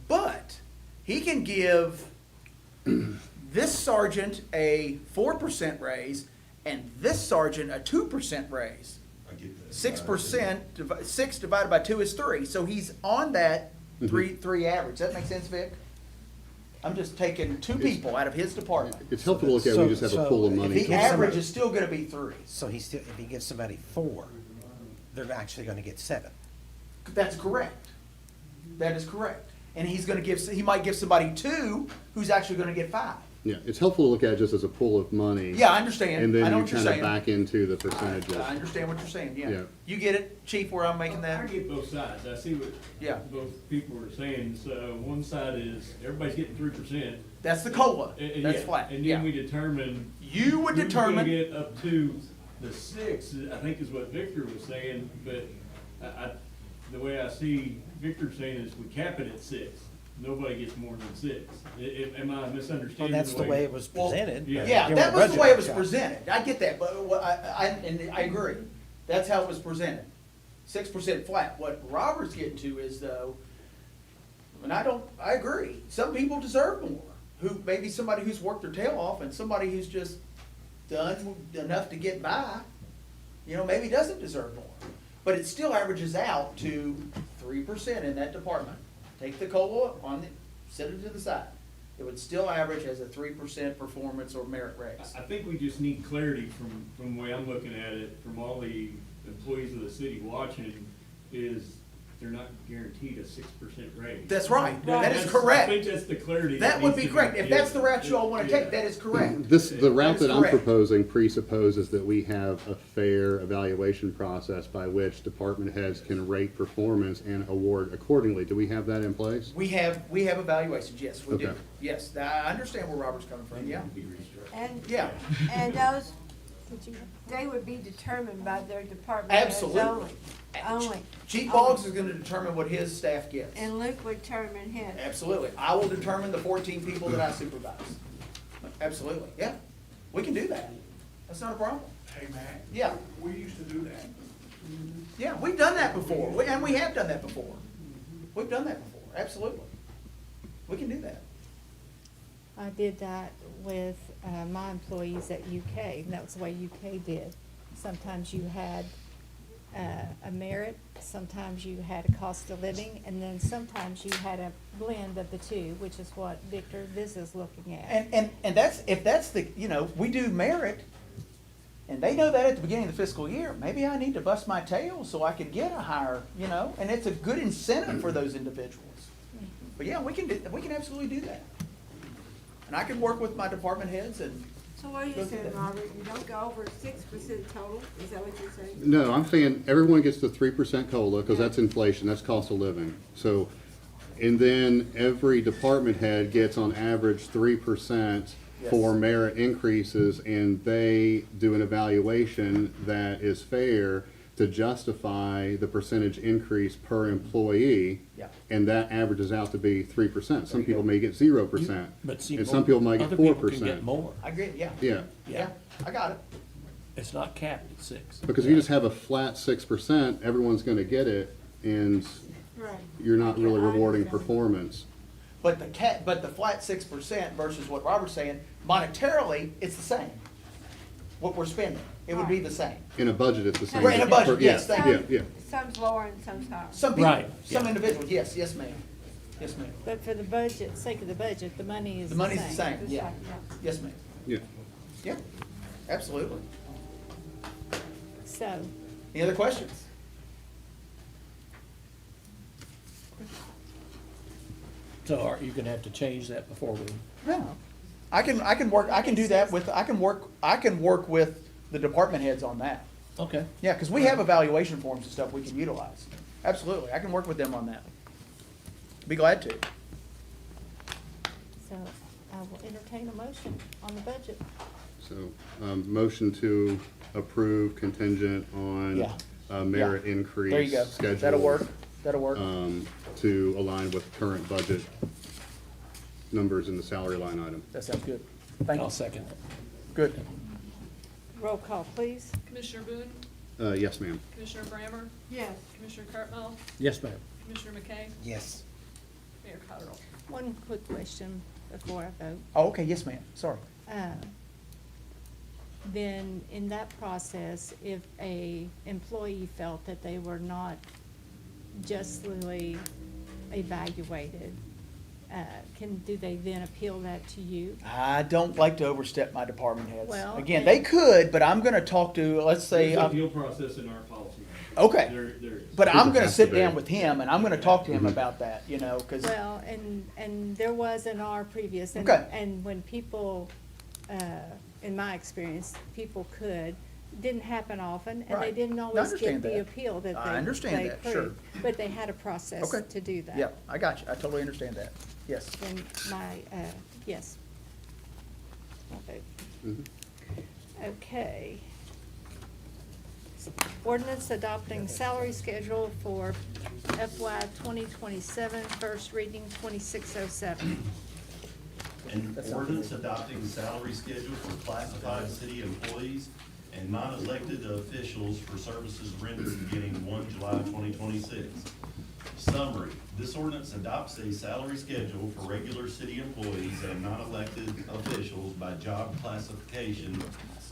But he can give this sergeant a 4% raise and this sergeant a 2% raise. I get that. 6%, 6 divided by 2 is 3, so he's on that three average. Does that make sense, Vic? I'm just taking 2 people out of his department. It's helpful to look at, we just have a pool of money. The average is still gonna be 3. So if he gives somebody 4, they're actually gonna get 7. That's correct. That is correct. And he might give somebody 2 who's actually gonna get 5. Yeah, it's helpful to look at it just as a pool of money. Yeah, I understand. And I then know you what you're kind of saying. back into the percentages. I understand what you're saying, yeah. Yeah. You get it, Chief, where I'm making that? I get both sides. I see what Yeah. both people are saying. So one side is everybody's getting 3%. That's the COLA. And That's yeah, flat, And yeah. then we determine. You would who's gonna determine- get up to the 6, I think is what Victor was saying, but the way I see Victor saying is we cap it at 6. Nobody gets more than 6. Am I misunderstanding? Well, that's the way it was presented. Yeah, that was the way it was presented. I get that, but and I agree. That's how it was presented. 6% flat. What Robert's getting to is though, and I agree. Some people deserve more. Who, maybe somebody who's worked their tail off and somebody who's just done enough to get by, maybe doesn't deserve more. But it still averages out to 3% in that department. Take the COLA set it to the side. It would still average as a 3% performance or merit raise. I think we just need clarity from the way I'm looking at it, from all the employees of the city watching, is they're not guaranteed a 6% raise. That's right. That is That's- correct. I think that's the clarity. That would needs be to correct. If that's the route you all given. want to take, that is correct. The route That's that I'm correct. proposing presupposes that we have a fair evaluation process by which department heads can rate performance and award accordingly. Do we have that in place? We have evaluations, yes, we do. Okay. Yes, I understand where Robert's coming from, yeah. And, Yeah. and those, they would be determined by their department heads Absolutely. only. Chief Boggs is gonna determine what his staff gets. And Luke would determine his. Absolutely. I will determine the 14 people that I supervise. Absolutely, yeah. We can do that. That's not a problem. Hey, Matt. Yeah. We used to do that. Yeah, we've done that before, and we have done that before. We've done that before, absolutely. We can do that. I did that with my employees at UK, and that was the way UK did. Sometimes you had a merit, sometimes you had a cost of living, and then sometimes you had a blend of the two, which is what Victor, this is looking at. And that's, if that's the, you know, we do merit, and they know that at the beginning of the fiscal year, maybe I need to bust my tail so I can get a higher, you know, and it's a good incentive for those individuals. But yeah, we can absolutely do that. And I can work with my department heads and. So what are you saying, Robert? You don't go over 6% total? Is that what you're saying? No, I'm saying everyone gets the 3% COLA, because that's inflation, that's cost of living. So, and then every department head gets on average 3% for merit increases, and they do an evaluation that is fair to justify the percentage increase per employee. Yeah. And that averages out to be 3%. Some people may get 0%, But see, and some people might get other 4%. people can get more. I agree, yeah. Yeah. Yeah, I got it. It's not capped at 6. Because if you just have a flat 6%, everyone's gonna get it, and Right. you're not really Yeah, I rewarding understand. performance. But the flat 6% versus what Robert's saying, monetarily, it's the same. What we're spending, it would be the same. In a budget, it's the same. Right, in a budget, Yeah, yes, thank yeah, you. yeah. Some's lower and some's higher. Some people, Right, some yeah. individuals, yes, yes, ma'am. Yes, ma'am. But for the budget, sake of the budget, the money is The the same. money's the same, It's yeah. like, Yes, ma'am. Yeah. Yeah, absolutely. So, Any other questions? So are you gonna have to change that before we? No. I can do that with, I can work with the department heads on that. Okay. Yeah, because we have evaluation forms and stuff we can utilize. Absolutely, I can work with them on that. Be glad to. so I will entertain a motion on the budget. So, motion to approve contingent on Yeah. merit Yeah. increase There you go. schedule. That'll work. That'll work. To align with current budget numbers in the salary line item. That sounds good. Thank I'll you. second it. Good. Roll call, please. Commissioner Boone, Yes, ma'am. Commissioner Brammer, Yes. Commissioner Cartwell, Yes, ma'am. Commissioner McKay, Yes. Mayor Cottrell. One quick question before I vote. Oh, okay, yes, ma'am, sorry. Then in that process, if a employee felt that they were not justly evaluated, do they then appeal that to you? I don't like to overstep my department heads. Well, Again, they could, but I'm gonna talk to, let's say, There's an appeal process in our policy. okay. There is. But I'm gonna has sit to be. down with him and I'm gonna talk to him about that, you know, cause, Well, and there was in our previous, and, Okay. and when people, in my experience, people could, didn't happen often, and they Right. didn't I always get understand the that. appeal that I they, understand they that, sure. approved. But they had a process Okay. to do that. yeah, I got you. I totally understand that. Yes. Then my, yes. Okay. Mhm. Okay. Ordinance adopting salary schedule for FY 2027, first reading 2607. An ordinance adopting salary schedule for classified city employees and non-elected officials for services rendered beginning 1 July 2026. Summary, this ordinance adopts a salary schedule for regular city employees and non-elected officials by job classification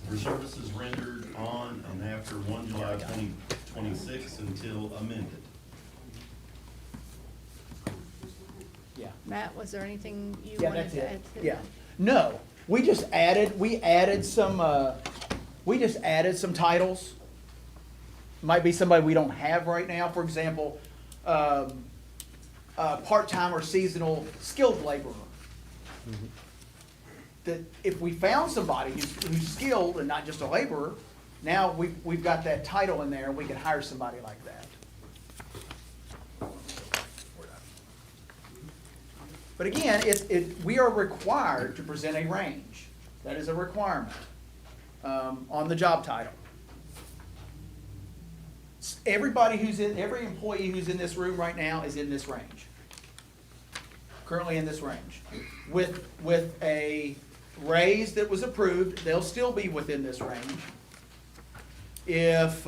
for services rendered on and after 1 July 2026 until amended. Yeah. Matt, was there anything you Yeah, wanted that's to it. add to that? Yeah. No, we added some titles. Might be somebody we don't have right now, for example, part-time or seasonal skilled laborer. That if we found somebody who's skilled and not just a laborer, now we've got that title in there and we can hire somebody like that. But again, we are required to present a range. That is a requirement on the job title. Every employee who's in this room right now is in this range. Currently in this range. With a raise that was approved, they'll still be within this range. If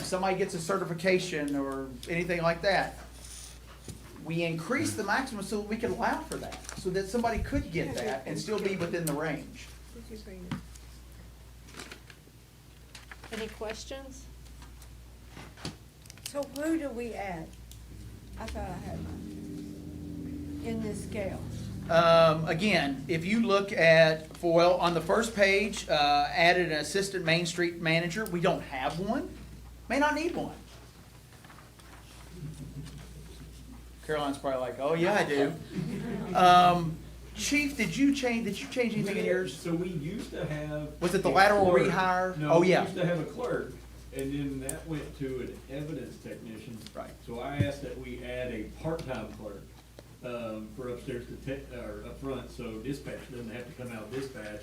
somebody gets a certification or anything like that, we increased the maximum so that we could allow for that, so that somebody could get that and still be within the range. Did you bring it? Any questions? So who do we add? I thought I had mine. In this scale. Again, if you look at, well, on the first page, added an assistant Main Street manager. We don't have one. May not need one. Caroline's probably like, oh yeah, I do. Chief, did you change anything in yours? So we used to have. Was it the a lateral clerk. rehire? No, Oh, we yeah. used to have a clerk, and then that went to an evidence technician. Right. So I asked that we add a part-time clerk, for upstairs or up front, so dispatch doesn't have to come out of dispatch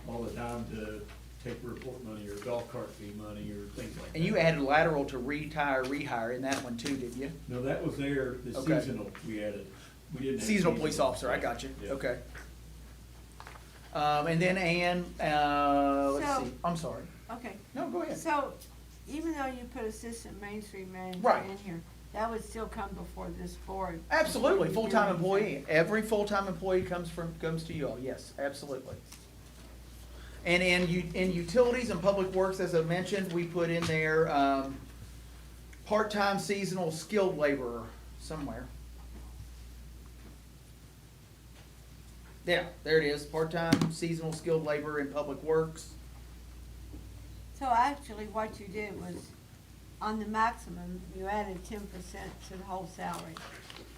all the time to take report money or golf cart fee money or things like that. And you added lateral to rehire in that one too, did you? No, that was there, the Okay. seasonal we added. We didn't have Seasonal police officer, I got you, Yeah. okay. And then Ann, let's So- see, I'm sorry. Okay. No, go ahead. So, even though you put assistant Main Street manager Right. in here, that would still come before this board? Absolutely, before you do full-time anything? employee. Every full-time employee comes to you all, yes, absolutely. And in utilities and public works, as I mentioned, we put in there, part-time seasonal skilled laborer somewhere. Yeah, there it is, part-time seasonal skilled laborer in public works. So actually, what you did was, on the maximum, you added 10% to the whole salary.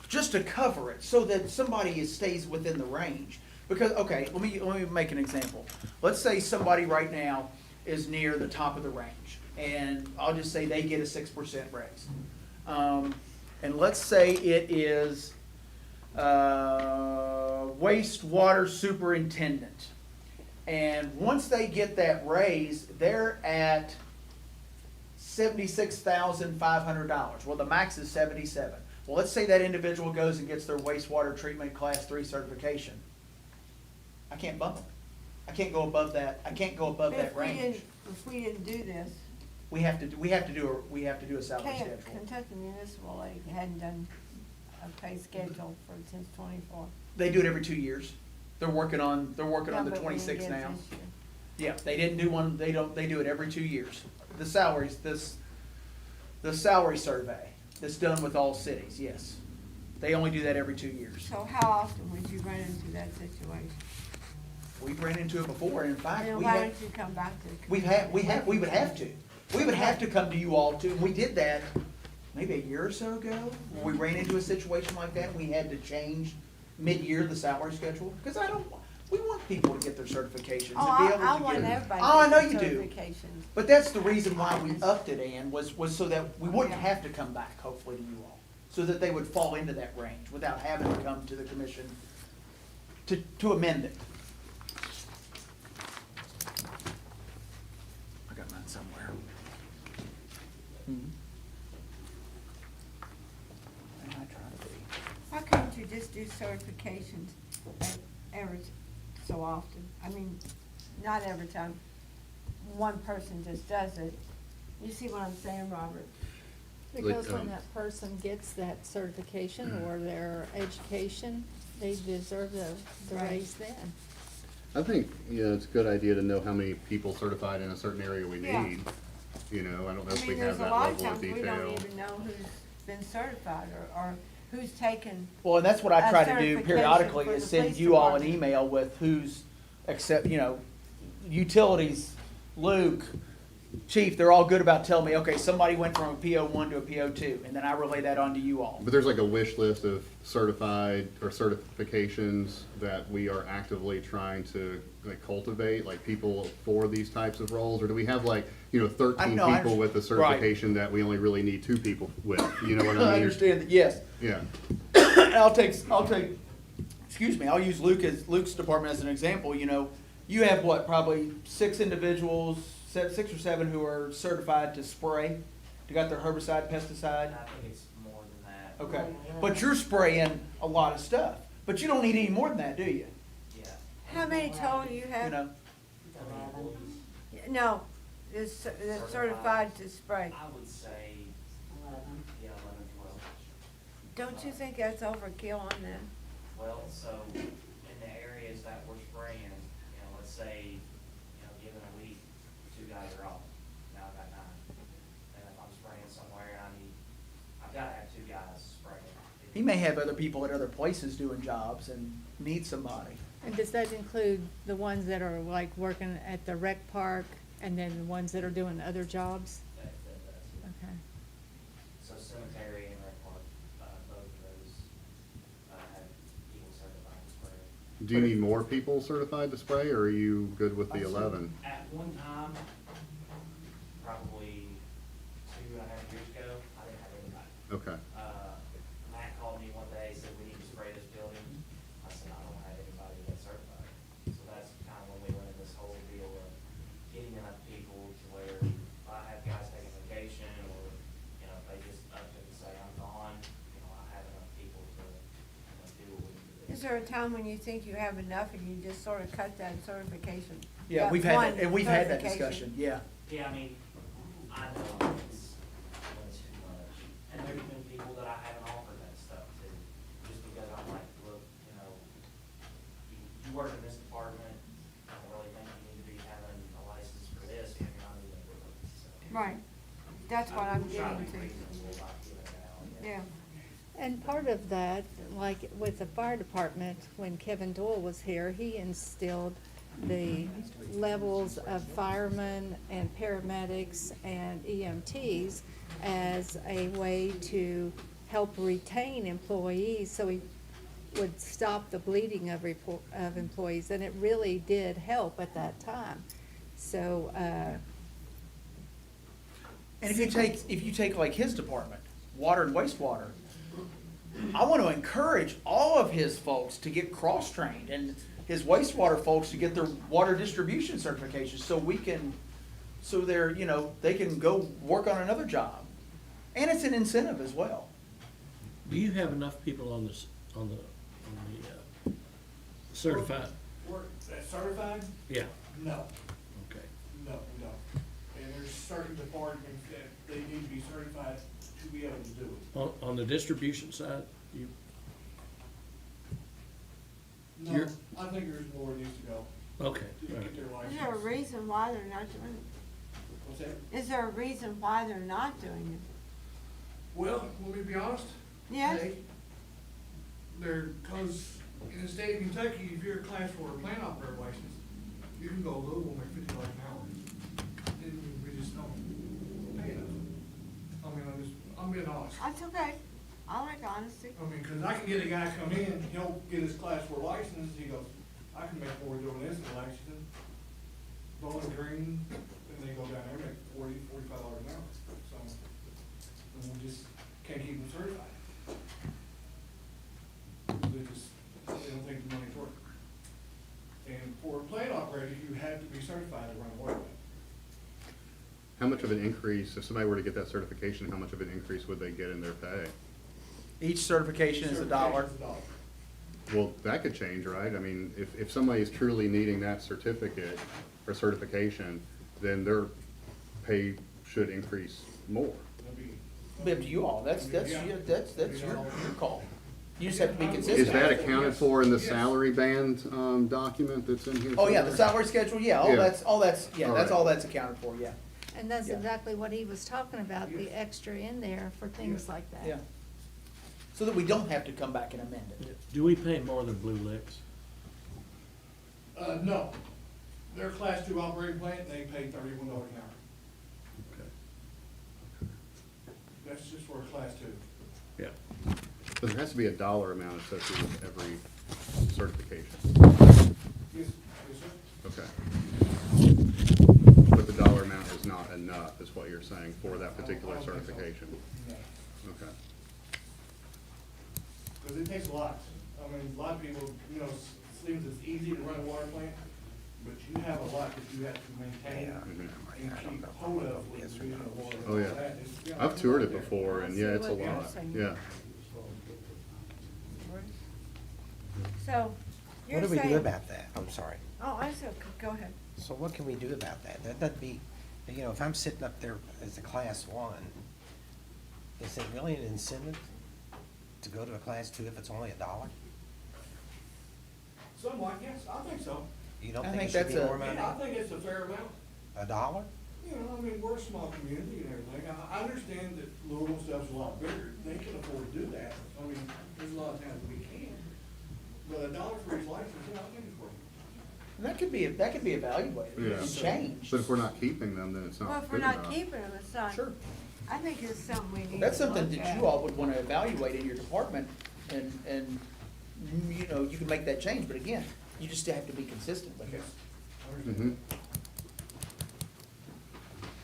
Just to cover it, so that somebody stays within the range. Because, okay, let me make an example. Let's say somebody right now is near the top of the range, and I'll just say they get a 6% raise. And let's say it is wastewater superintendent. And once they get that raise, they're at $76,500. Well, the max is 77. Well, let's say that individual goes and gets their wastewater treatment class 3 certification. I can't bump them. I can't go above that. I can't go above that range. If we didn't do this, We have to do a salary schedule. Kentucky Municipal League hadn't done a pay schedule since '24. They do it every 2 years. They're working on the No, but we didn't 26 get now. this year. Yeah, they didn't do one, they do it every 2 years. The salaries, the salary survey that's done with all cities, yes. They only do that every 2 years. So how often would you run into that situation? We've ran into it before, in fact, Then we why had, don't you come back to the we would have to. We would have to come to you all too, and we did that maybe a year or so ago. Where we ran into a situation like that, and we had to change mid-year the salary schedule, because we want people to get their certifications Oh, and be able to get. I want everybody Oh, I know to you get do. certifications. But that's the reason why we upped it, Ann, was so that we wouldn't have to come back, hopefully, to you all. So that they would fall into that range without having to come to the commission to amend it. I got mine somewhere. And I try to be. Why couldn't you just do certifications every so often? I mean, not every time one person just does it. You see what I'm saying, Robert? Because when that person gets that certification or their education, they deserve the Right. raise then. I think, it's a good idea to know how many people certified in a certain area we Yeah. need. You know, I don't know I if we mean, have there's a that lot of level of times we detail. don't even know who's been certified or who's taken. Well, and that's what I a try to do certification periodically, for is the send police you all an department. email with who's, utilities, Luke, Chief, they're all good about telling me, okay, somebody went from a PO1 to a PO2, and then I relay that on to you all. But there's like a wish list of certified or certifications that we are actively trying to cultivate, like people for these types of roles? Or do we have 13 know, I people with the understand. Right. certification that we only really need 2 people with? You know what I mean? I understand that, yes. Yeah. I'll use Luke's department as an example. You have what, probably 6 individuals, 6 or 7 who are certified to spray, to got their herbicide, pesticide. I think it's more than that. Okay, but you're spraying a lot of stuff, but you don't need any more than that, do you? Yeah. How many total you You have? know, No, is certified to spray. I would say, 11. yeah, 11, 12. Don't you think that's overkill on them? Well, so in the areas that we're spraying, let's say, given a week, 2 guys are off, now I've got 9. And if I'm spraying somewhere and I've gotta have 2 guys spraying. He may have other people at other places doing jobs and need somebody. And does that include the ones that are like working at the rec park and then the ones that are doing other jobs? That does. Okay. So cemetery and rec park, both of those, have people certified to spray. Do you need more people certified to spray, or are you good with the 11? At one time, probably 2.5 years ago, I didn't have anybody. Okay. Matt called me one day, said, we need to spray this building. I said, I don't have anybody that's certified. So that's kind of when we went in this whole deal of getting enough people to where if I have guys taking vacation or, if they just up and say, I'm gone, I have enough people to, do what we need to do. Is there a time when you think you have enough and you just sort of cut that certification? Yeah, That we've had, one that- and we've had that certification? discussion, yeah. Yeah, I mean, I know when it's too much. And there's been people that I haven't offered that stuff to, just because I'm like, look, you work in this department, I don't really think you need to be having a license for this when you're not even doing it, so. Right, that's what I'm trying getting to be to. reasonable about giving it out. Yeah. And part of that, like with the fire department, when Kevin Doyle was here, he instilled the levels of firemen and paramedics and EMTs as a way to help retain employees, so he would stop the bleeding of employees, and it really did help at that time. So, And if you take like his department, water and wastewater, I want to encourage all of his folks to get cross-trained and his wastewater folks to get their water distribution certifications so they're, they can go work on another job. And it's an incentive as well. Do you have enough people on the certified? Certified? Yeah, No, okay. no, we don't. And there's certain departments that they need to be certified to be able to do it. On the distribution side, you, No, You're- I think there's more that needs to go okay, to all get their right. Is there a license. reason why they're not doing What's that? it? Is there a reason why they're not doing it? Well, let me be honest. Yes. Cause in the state of Kentucky, if you're a class 4 plant operator license, you can go Louisville and make $50 an hour. And we just don't pay enough. I mean, I'm being honest. That's okay. I like honesty. I mean, cause I can get a guy come in, he'll get his class 4 license, he goes, I can make more doing this than Lexington, Bowling Green, and then go down there and make $40, $45 an hour, so. And we just can't keep them certified. They don't think the money's worth it. And for a plant operator, you have to be certified to run a water plant. How much of an increase, if somebody were to get that certification, how much of an increase would they get in their pay? Each certification is $1. Certification's $1. Well, that could change, right? I mean, if somebody is truly needing that certificate or certification, then their pay should increase more. That'd be- But up to you all, that's your call. You just have to be consistent. Is that accounted for in the salary band, document that's in here? Oh, yeah, the somewhere? salary schedule, yeah, Yeah. that's All that's right. all that's accounted for, yeah. and that's Yeah. exactly what he was talking about, the extra in there for things like that. Yeah. So that we don't have to come back and amend it. Do we pay more than Blue Licks? No. They're a class 2 operating plant, they pay $31 an hour. Okay. That's just for a class 2. Yeah. But there has to be a dollar amount associated with every certification. Yes, yes, sir. Okay. But the dollar amount is not enough, is what you're saying, for that particular certification? No. Okay. Because it takes a lot. I mean, a lot of people, it seems it's easy to run a water plant, but you have a lot that you have to maintain and keep hold of with the division of water. Oh, yeah. I've toured it before, and yeah, it's a what you're lot, saying. yeah. So, you're What do saying. we do about that? I'm sorry. Oh, I said, go ahead. So what can we do about that? That'd be, if I'm sitting up there as a class 1, is it really an incentive to go to a class two if it's only $1? Somewhat, yes, I think so. You don't I think it think should be that's a- more money? Yeah, I think it's a fair amount. $1? You know, I mean, we're a small community and everything. I understand that Louisville stuff's a lot bigger. They can afford to do that. I mean, there's a lot of towns we can't. But $1 for each license, yeah, I think it's worth it. And that could be evaluated Yeah. and changed. But if we're not keeping them, then it's Well, not if we're good not enough. keeping them, it's not. Sure. I think it's something we need to look at. That's something that you all would wanna evaluate in your department, and, you know, you can make that change, but again, you just have to be consistent with it. Mhm.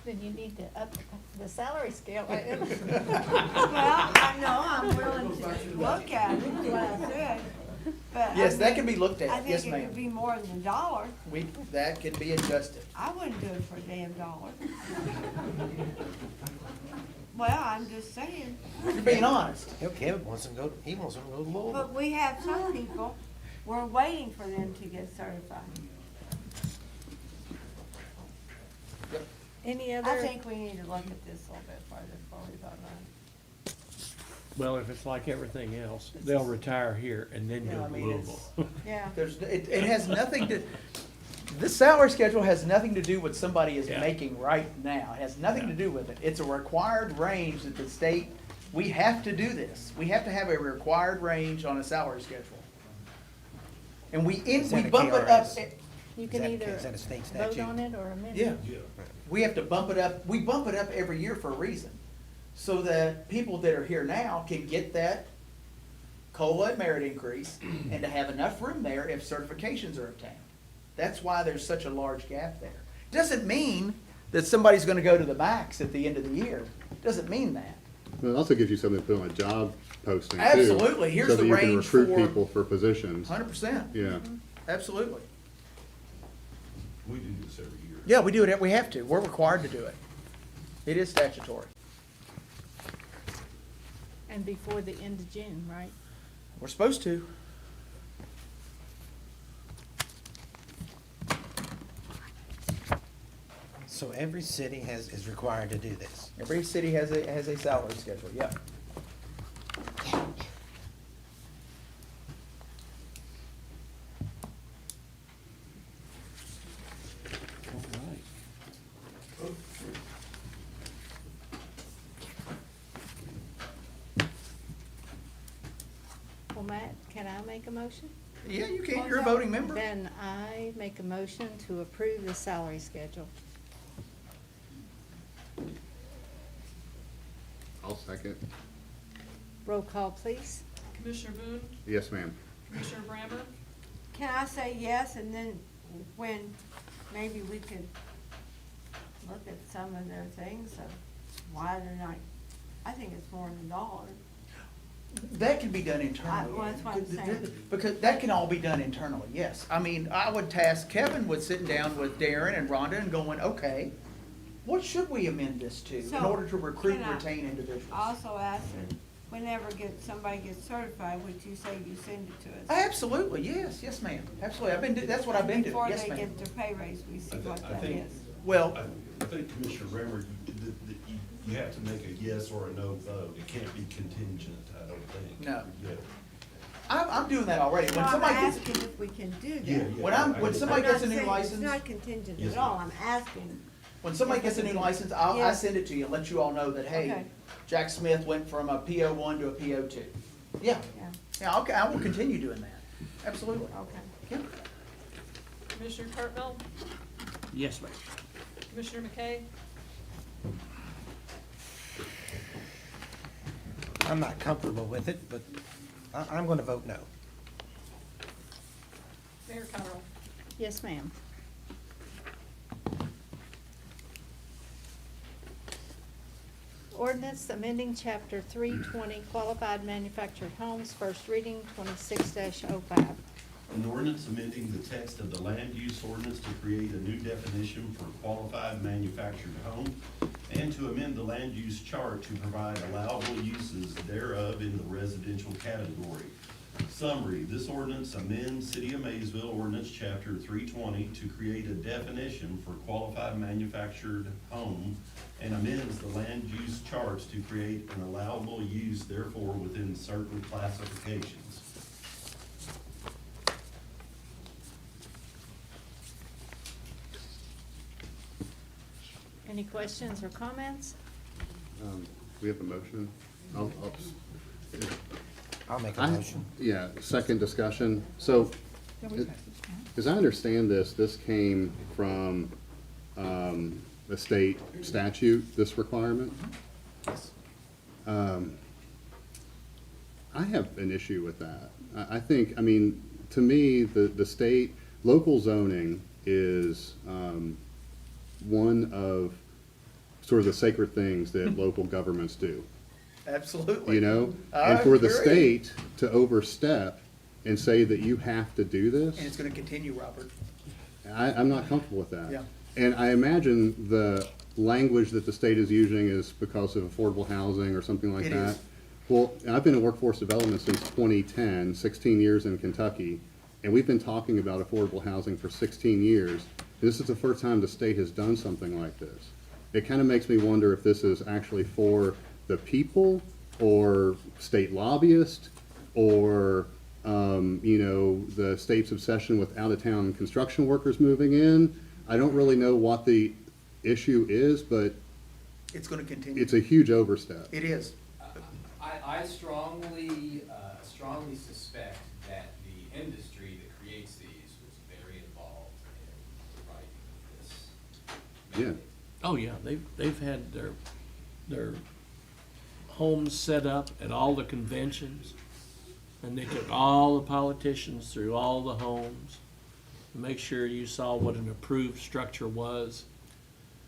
Then you need to up the salary scale. Well, I know, I'm willing to look at it, is what I said, but. Yes, I that mean, can be looked at. Yes, I think it ma'am. could be more than $1. That can be adjusted. I wouldn't do it for a damn $1. Well, I'm just saying. You're being honest. Kevin wants to go, he wants to go to Louisville. But we have some people, we're waiting for them to get certified. Any I other, think we need to look at this a little bit further before we vote on it. Well, if it's like everything else, they'll retire here and then Yeah, go I to mean, Louisville. Yeah. It has nothing to, this salary schedule has nothing to do with somebody is Yeah. making right now. It has nothing to do with it. It's a required range that the state, we have to do this. We have to have a required range on a salary schedule. And we Is that a bump it up. KRS? you can Is either that a state vote statute? on it or amend Yeah. it. We have to bump it up, we bump it up every year for a reason. So that people that are here now can get that COLA and merit increase and to have enough room there if certifications are obtained. That's why there's such a large gap there. Doesn't mean that somebody's gonna go to the max at the end of the year. Doesn't mean that. But it also gives you something to put on a job posting too. Absolutely. Here's so the that you can range recruit for- people for positions. 100%. Yeah. Absolutely. We do this every year. Yeah, we do it, we have to. We're required to do it. It is statutory. And before the end of June, right? We're supposed to. So every city is required to do this. Every city has a salary schedule, yeah. All right. Well, Matt, can I make a motion? Yeah, you can. You're a voting member. Then I make a motion to approve the salary schedule. I'll second. Roll call, please. Commissioner Boone, Yes, ma'am. Commissioner Brammer, Can I say yes, and then when, maybe we could look at some of their things of why they're not, I think it's more than $1. That can be done internally. Well, that's what I'm saying. Because that can all be done internally, yes. I mean, I would task Kevin with sitting down with Darren and Rhonda and going, okay, what should we amend this to in So, order to recruit can and I retain individuals? Also ask that whenever somebody gets certified, would you say you send it to us? Absolutely, yes, yes, ma'am. Absolutely. That's what I've been doing, yes, Before they ma'am. get their pay raise, we see what I that think- is. Well, I think Commissioner Remmer, you have to make a yes or a no vote. It can't be contingent, I don't think. No. Yeah. I'm doing that already. No, When I'm somebody gets, asking if we can do that. Yeah, when somebody I'm gets a not new saying license, It's not contingent Yes, at all, ma'am. I'm asking. when somebody gets a new license, I Yeah. send it to you and let you all know that, hey, Okay. Jack Smith went from a PO1 to a PO2. Yeah, Yeah, yeah, okay, I will continue doing that. Absolutely. okay. Yeah. Commissioner Cartwell, Yes, ma'am. Commissioner McKay, I'm not comfortable with it, but I'm gonna vote no. Mayor Cottrell. Yes, ma'am. Ordinance amending chapter 320 qualified manufactured homes, first reading, 26-05. An ordinance amending the text of the land use ordinance to create a new definition for qualified manufactured home and to amend the land use chart to provide allowable uses thereof in the residential category. Summary, this ordinance amends City of Maysville Ordinance Chapter 320 to create a definition for qualified manufactured home and amends the land use charts to create an allowable use therefore within certain classifications. Any questions or comments? We have a motion? I'll I'll make a motion. Yeah, second discussion. So, as I understand this, this came from the state statute, this requirement? I have an issue with that. I think, I mean, to me, the state, local zoning is one of sort of the sacred things that local governments do. Absolutely. You know? I And for the agree. state to overstep and say that you have to do this, And it's gonna continue, Robert. I'm not comfortable with that. Yeah. And I imagine the language that the state is using is because of affordable housing or something like It that. is. Well, I've been in workforce development since 2010, 16 years in Kentucky, and we've been talking about affordable housing for 16 years. This is the first time the state has done something like this. It kind of makes me wonder if this is actually for the people or state lobbyists or, you know, the state's obsession with out-of-town construction workers moving in. I don't really know what the issue is, but It's gonna continue. it's a huge overstep. It is. I strongly suspect that the industry that creates these was very involved in writing this. Yeah. Oh, yeah, they've had their homes set up at all the conventions, and they took all the politicians through all the homes to make sure you saw what an approved structure was.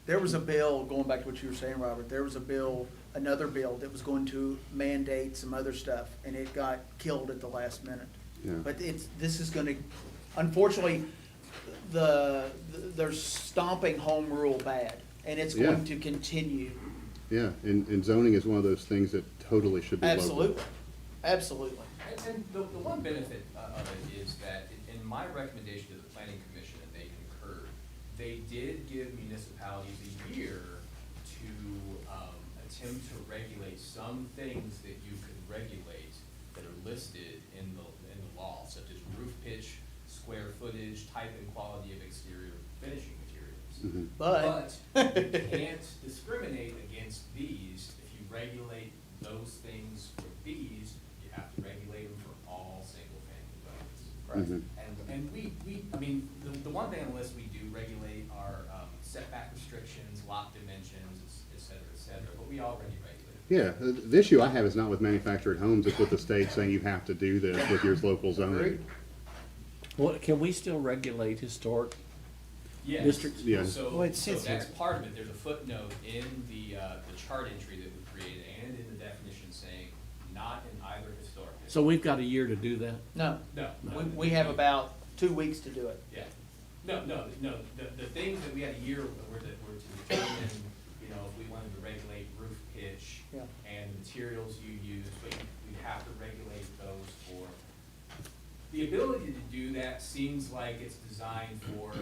There was a bill, going back to what you were saying, Robert, there was a bill, another bill that was going to mandate some other stuff, and it got killed at the last minute. Yeah. But this is gonna, unfortunately, they're stomping home rule bad, and it's Yeah. going to continue. Yeah, and zoning is one of those things that totally should be local. Absolutely, absolutely. And the one benefit of it is that in my recommendation to the planning commission, and they concurred, they did give municipalities a year to attempt to regulate some things that you could regulate that are listed in the law, such as roof pitch, square footage, type and quality of exterior finishing materials. Mhm. But- you can't discriminate against these. If you regulate those things for these, you have to regulate them for all single-family dwellings. Mhm. And we, I mean, the one thing on the list we do regulate are setback restrictions, lot dimensions, et cetera, but we already regulate. Yeah, the issue I have is not with manufactured homes, it's with the state saying you have to do this with your local zoning. What, can we still regulate historic Yes. districts? Yeah. So, Well, it so sits that's here. part of it. There's a footnote in the chart entry that we created and in the definition saying not in either historic district. So we've got a year to do that? No, No. we have about 2 weeks to do it. Yeah. No, the things that we had a year were to determine, you know, if we wanted to regulate roof pitch Yeah. and materials you use, but we have to regulate those for. The ability to do that seems like it's designed for,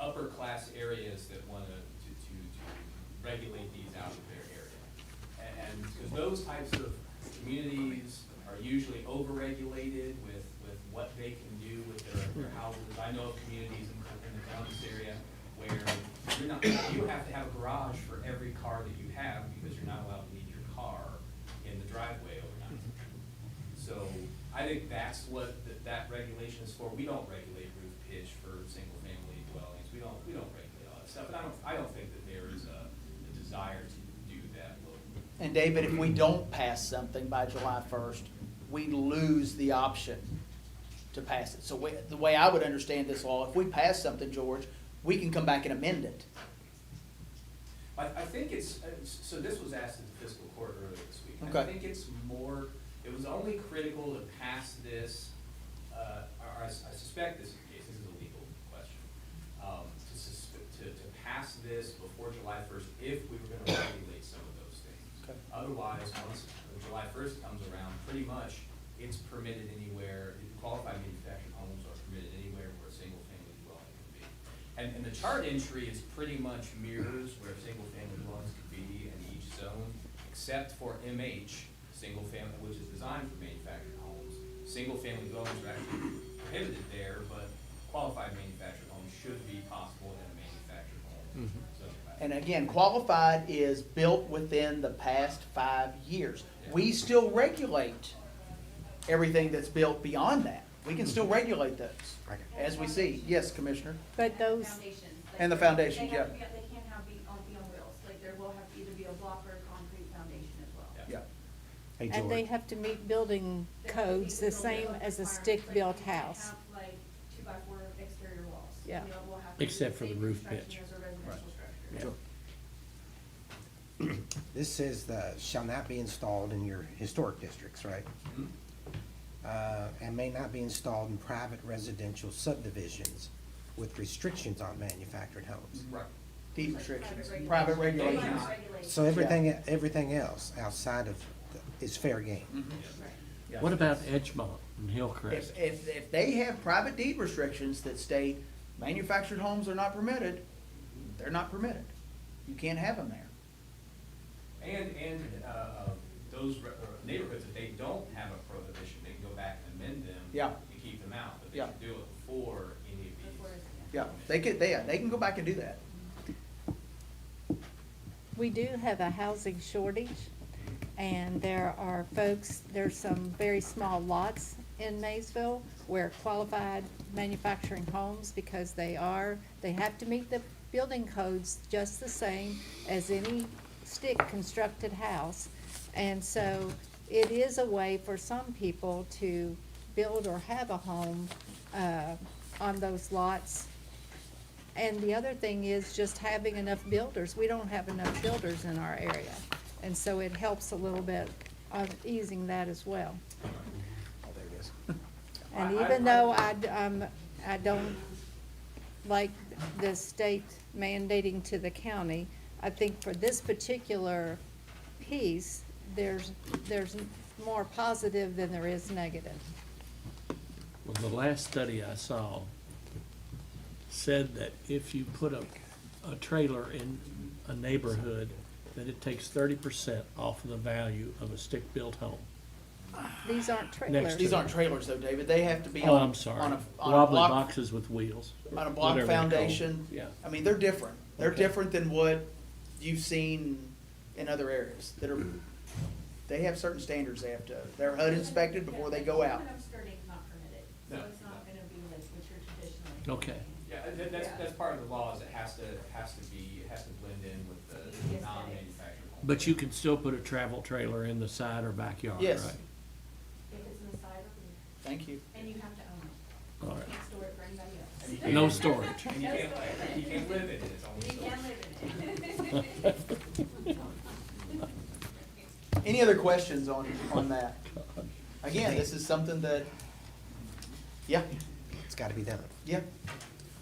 upper class areas that wanna to regulate these out of their area. And, because those types of communities are usually overregulated with what they can do with their houses. I know of communities in the Columbus area where you have to have a garage for every car that you have because you're not allowed to leave your car in the driveway overnight. So I think that's what that regulation is for. We don't regulate roof pitch for single-family dwellings. We don't regulate all that stuff. And I don't think that there is a desire to do that locally. And David, if we don't pass something by July 1st, we lose the option to pass it. So the way I would understand this law, if we pass something, George, we can come back and amend it. I think it's, so this was asked at the fiscal court earlier this week. I Okay. think it's more, it was only critical to pass this, or I suspect this is the case, this is a legal question, to pass this before July 1st if we were gonna regulate some of those things. Okay. Otherwise, once July first comes around, pretty much it's permitted anywhere, qualified manufactured homes are permitted anywhere where a single-family dwelling can be. And the chart entry is pretty much mirrors where single-family dwellings could be in each zone, except for MH, single-family, which is designed for manufactured homes. Single-family dwellings are actually prohibited there, but qualified manufactured homes should be possible in a manufactured home. So, And again, qualified is built within the past 5 years. We still regulate everything that's built beyond that. We can still regulate those, as we see. Yes, Commissioner? But those, Foundations. And the foundations, yeah. They can't have be on wheels, like there will have to either be a block or a concrete foundation as well. Yeah. Hey, and they George, have to meet building They have to codes meet the the same building as a requirements, stick-built like, they can't house. have, like 2x4 exterior walls. Yeah. You know, we'll have to Except for do the same roof construction pitch. as a residential structure. Sure. this says shall not be installed in your historic districts, right? And may not be installed in private residential subdivisions with restrictions on manufactured homes. Right. Deed restrictions, Private private regulations. regulations. Private regulations. So everything else outside of is fair game. Yeah. What about Edgemont and Hillcrest? If they have private deed restrictions that state manufactured homes are not permitted, they're not permitted. You can't have them there. And those neighborhoods, if they don't have a prohibition, they can go back and amend them. Yeah. To keep them out, but they Yeah. can do it before any of these. Yeah, they can go back and do that. We do have a housing shortage, and there are folks, there's some very small lots in Maysville where qualified manufacturing homes, because they have to meet the building codes just the same as any stick constructed house. And so it is a way for some people to build or have a home on those lots. And the other thing is just having enough builders. We don't have enough builders in our area. And so it helps a little bit of easing that as well. Oh, there it is. And even though I don't like the state mandating to the county, I think for this particular piece, there's more positive than there is negative. Well, the last study I saw said that if you put a trailer in a neighborhood, that it takes 30% off of the value of a stick-built home. These aren't trailers. These aren't trailers though, David. They have to be Oh, on, I'm sorry. on a Wobbly block, boxes with wheels. on a block whatever they're called. foundation. Yeah. I mean, they're different. They're Okay. different than what you've seen in other areas that are, they have certain standards they have to, they're HUD inspected before they go out. Aluminum skirting's not permitted, so No, it's not gonna be like what you're traditionally. Okay. Yeah, that's part of the law, is it has to blend in with the Yes, non-manufactured home. But you can still put a travel trailer in the side or backyard, right? Yes. If it's in the side or rear, Thank you. and you have to own it. All You right. can't store it for anybody else. And you can't- No storage. And you can't live in it, it's only You storage. can live in it. Any other questions on that? Again, this is something that, yeah, It's gotta be done. yeah.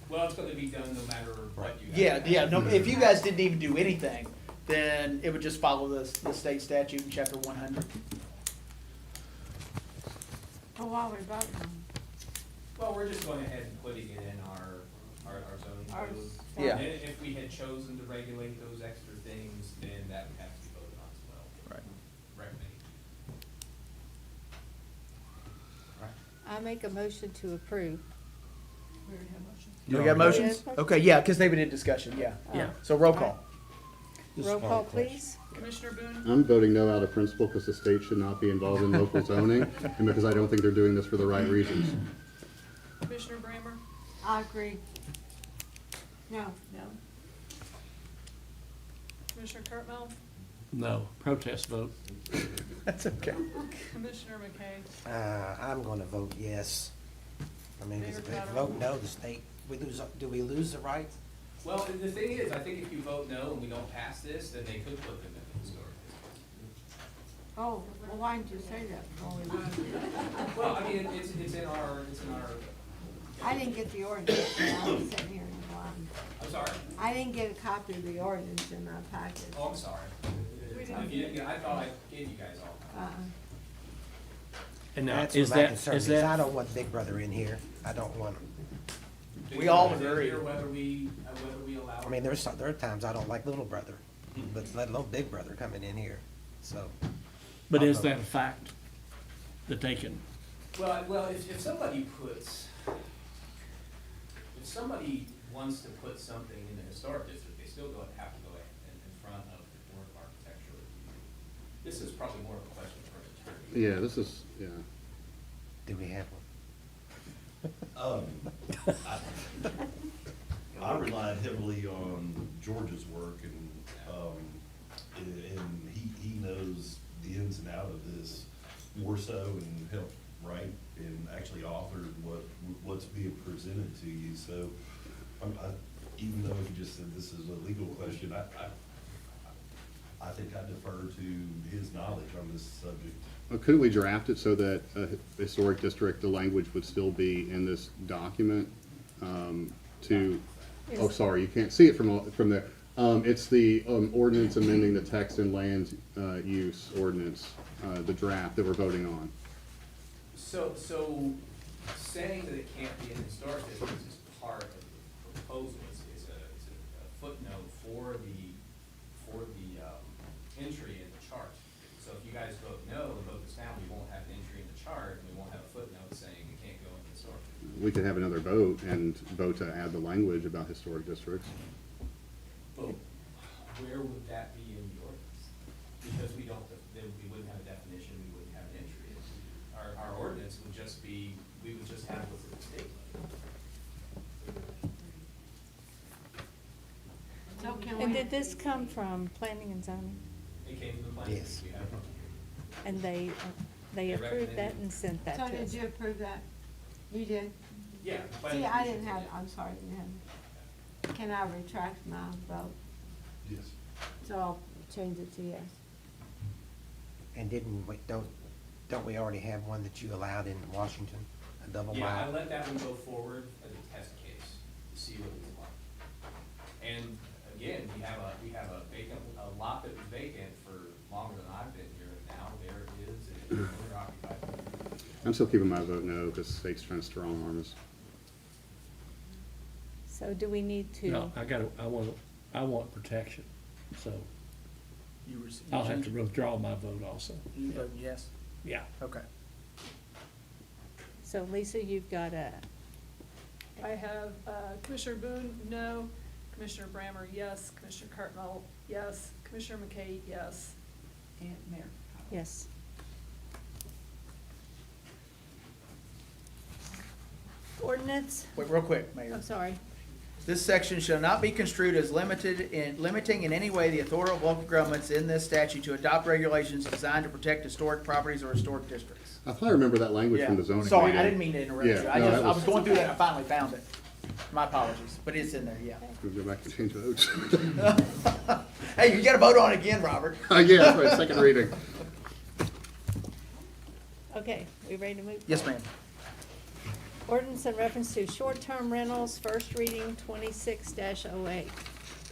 Well, it's gonna be done no matter what you Yeah, have. yeah, no, if you guys didn't even do anything, then it would just follow the state statute in chapter 100. Well, while we're voting, Well, we're just going ahead and putting it in our zoning Our- code. Yeah. And if we had chosen to regulate those extra things, then that would have to be voted on as well. Right. Recommended. I make a motion to approve. Do we got motions? Okay, yeah, because they've been in discussion, yeah. Yeah. So roll call. Just Roll one call, question. please. Commissioner Boone? I'm voting no out of principle because the state should not be involved in local zoning, and because I don't think they're doing this for the right reasons. Commissioner Brammer? I agree. No. Commissioner Cartwell? No, protest vote. That's okay. Commissioner McKay? I'm gonna vote yes. I mean, Mayor if we Cottrell? vote no, the state, do we lose the right? Well, the thing is, I think if you vote no and we don't pass this, then they could put them in the historic district. Oh, well, why didn't you say that before we voted? Well, I mean, it's in our. I didn't get the ordinance, and I was sitting here in the line. I'm sorry. I didn't get a copy of the ordinance in my packet. Oh, I'm sorry. If you didn't get, I thought I gave you guys all. And now, That's is what my that, concern is is. I that, don't want Big Brother in here. I don't want him. We all Is it agree. here whether we allow. I mean, there are times I don't like Little Brother, but let alone Big Brother coming in here, so. but I'll is vote. that a fact that they can? Well, if somebody puts, if somebody wants to put something in the historic district, they still have to go in front of the Board of Architectural Review. This is probably more of a question for an attorney. Yeah, this is, yeah. Do we have one? I relied heavily on George's work and he knows the ins and outs of this more so and helped write and actually authored what's being presented to you. So, even though he just said this is a legal question, I think I defer to his knowledge on this subject. Couldn't we draft it so that historic district, the language would still be in this document? Oh, sorry, you can't see it from there. It's the ordinance amending the text and land use ordinance, the draft that we're voting on. So saying that it can't be in the historic district is part of the proposal. It's a footnote for the entry in the chart. So if you guys vote no and vote this down, we won't have an entry in the chart, and we won't have a footnote saying it can't go in the historic district. We could have another vote and vote to add the language about historic districts. But where would that be in the ordinance? Because we wouldn't have a definition, we wouldn't have an entry. Our ordinance would just be, we would just have what's in the state. So can And we, did this come from planning and zoning? It came from the planning. Yes. We have it. And they They approved that recommended. and sent that so to did us? you approve that? You did? Yeah. See, planning I commission didn't have, did. I'm sorry, I didn't have it. Can I retract my vote? Yes. So I'll change it to yes. And don't we already have one that you allowed in Washington, a double Yeah, I wide? let that one go forward as a test case to see what it was like. And again, we have a vacant, a lot that was vacant for longer than I've been here, and now there it is, and it's owner occupied. I'm still keeping my vote no, because the state's trying to strong arm us. So do we need to? No, I want protection, so I'll have to withdraw my vote also. You vote yes? Yeah. Okay. So Lisa, you've got a, I have Commissioner Boone, no. Commissioner Brammer, yes. Commissioner Cartmel, yes. Commissioner McKay, yes. And Mayor. yes. Ordinance, Wait, real quick, Mayor. I'm sorry. This section shall not be construed as limiting in any way the authority of local governments in this statute to adopt regulations designed to protect historic properties or historic districts. I thought I remember that language from the zoning meeting. Sorry, I didn't mean to interrupt Yeah, you. no, I was going through that and I finally found it. My apologies, but it's in there, yeah. We'll go back and change votes. Hey, you gotta vote on it again, Robert. Yeah, that's right, second reading. Okay, we ready to move? Yes, ma'am. Ordinance in reference to short-term rentals, first reading 26-08.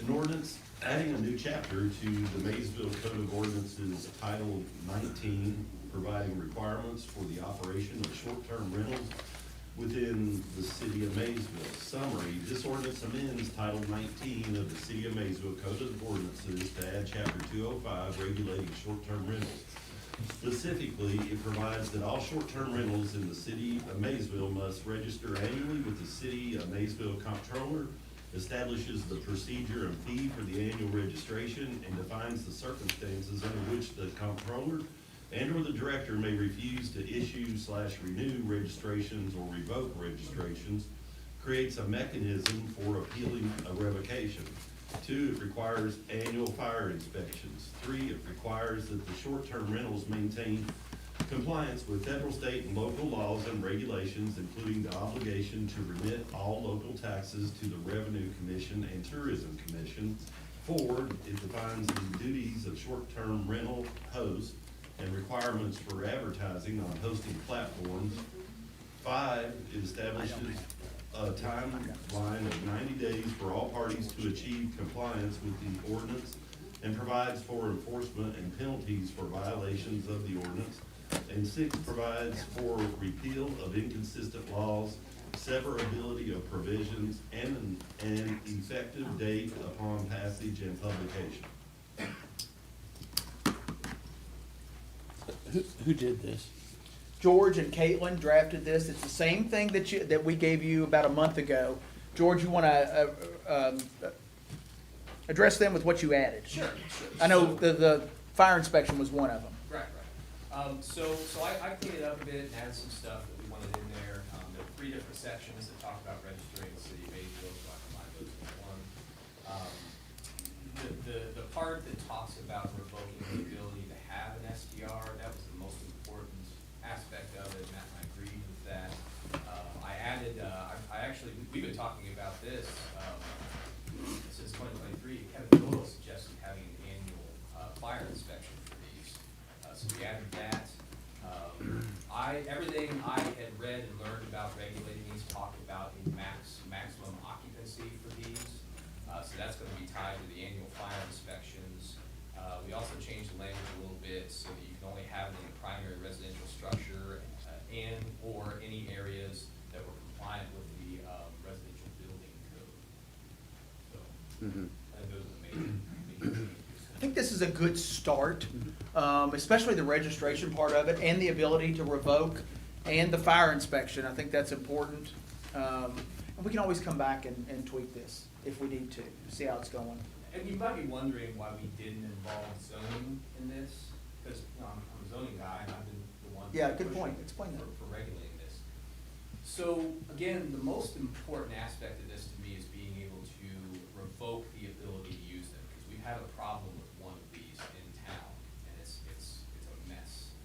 An ordinance adding a new chapter to the Maysville Code of Ordinances Title 19, providing requirements for the operation of short-term rentals within the city of Maysville. Summary, this ordinance amends Title 19 of the City of Maysville Code of Ordinances to add Chapter 205 regulating short-term rentals. Specifically, it provides that all short-term rentals in the city of Maysville must register annually with the City of Maysville Comptroller, establishes the procedure and fee for the annual registration, and defines the circumstances under which the Comptroller and/or the Director may refuse to issue/renew registrations or revoke registrations, creates a mechanism for appealing a revocation. 2, it requires annual fire inspections. 3, it requires that the short-term rentals maintain compliance with federal, state, and local laws and regulations, including the obligation to remit all local taxes to the Revenue Commission and Tourism Commission. 4, it defines the duties of short-term rental hosts and requirements for advertising on hosting platforms. 5, it establishes a timeline of 90 days for all parties to achieve compliance with the ordinance and provides for enforcement and penalties for violations of the ordinance. And 6, provides for repeal of inconsistent laws, severability of provisions, and an effective date upon passage and publication. Who did this? George and Caitlin drafted this. It's the same thing that we gave you about a month ago. George, you want to address them with what you added? Sure. I know the fire inspection was one of them. Right. So I cleaned it up a bit and added some stuff that we wanted in there. There are 3 different sections that talk about registering the city of Maysville, so I combined those into one. The part that talks about revoking the ability to have an STR, that was the most important aspect of it, and Matt and I agreed with that. I added, we've been talking about this since 2023. Kevin Doyle suggested having an annual fire inspection for these. So we added that. Everything I had read and learned about regulating these talked about a maximum occupancy for these. So that's going to be tied to the annual fire inspections. We also changed the language a little bit so that you can only have it in a primary residential structure or any areas that were compliant with the residential building code. So I think those are the major changes. I think this is a good start, especially the registration part of it and the ability to revoke and the fire inspection. I think that's important. And we can always come back and tweak this if we need to, see how it's going. And you might be wondering why we didn't involve zoning in this, because I'm a zoning guy and I've been the one. Yeah, good point. Explain that. For regulating this. So again, the most important aspect of this to me is being able to revoke the ability to use them, because we've had a problem with one of these in town, and it's a mess.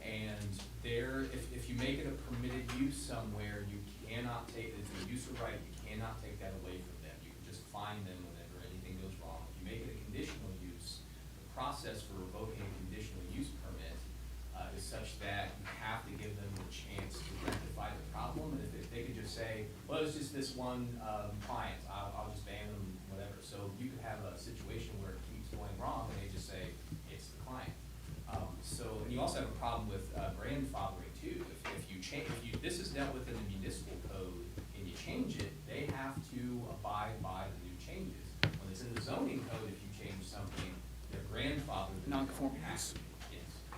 And if you make it a permitted use somewhere, you cannot take, it's a use of right, you cannot take that away from them. You can just fine them whenever anything goes wrong. If you make it a conditional use, the process for revoking a conditional use permit is such that you have to give them the chance to rectify the problem. And if they could just say, well, it's just this one client, I'll just ban them, whatever. So you could have a situation where it keeps going wrong and they just say, it's the client. And you also have a problem with grandfathering too. If you change, this is dealt with in the municipal code, and you change it, they have to abide by the new changes. When it's in the zoning code, if you change something, they're grandfathered. Non-conforming Yes.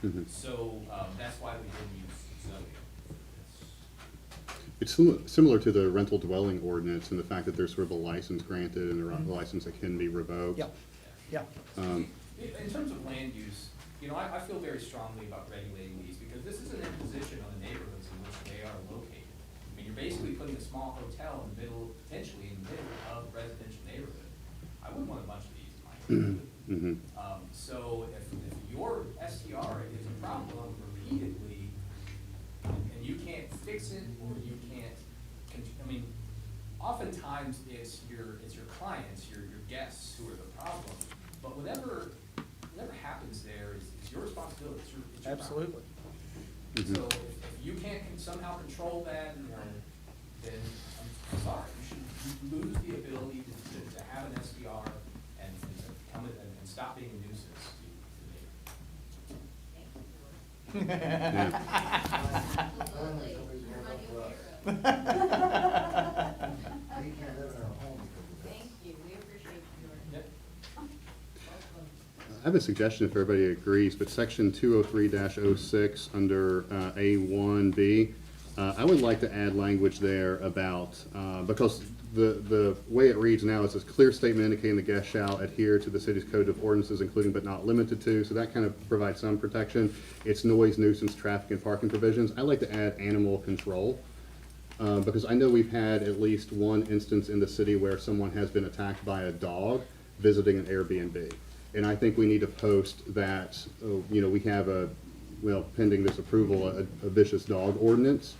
Mhm. So that's why we didn't use zoning for this. It's similar to the rental dwelling ordinance and the fact that there's sort of a license granted and a license that can be revoked. Yeah. In terms of land use, I feel very strongly about regulating these because this is an imposition on the neighborhoods in which they are located. I mean, you're basically putting a small hotel in the middle, potentially in the middle of a residential neighborhood. I wouldn't want a bunch of these in my neighborhood. So if your STR is a problem repeatedly and you can't fix it or you can't, oftentimes it's your clients, your guests who are the problem. But whatever happens there is your responsibility. It's your Absolutely. problem. So if you can't somehow control that, then I'm sorry. You lose the ability to have an SDR and come and stop being a nuisance to the neighbor. Thank you, we appreciate your. I have a suggestion if everybody agrees, but section 203-06 under A1B, I would like to add language there about, because the way it reads now is a clear statement indicating the guest shall adhere to the city's code of ordinances, including but not limited to, so that kind of provides some protection. It's noise, nuisance, traffic, and parking provisions. I like to add animal control, because I know we've had at least one instance in the city where someone has been attacked by a dog visiting an Airbnb. And I think we need to post that, we have pending this approval, a vicious dog ordinance.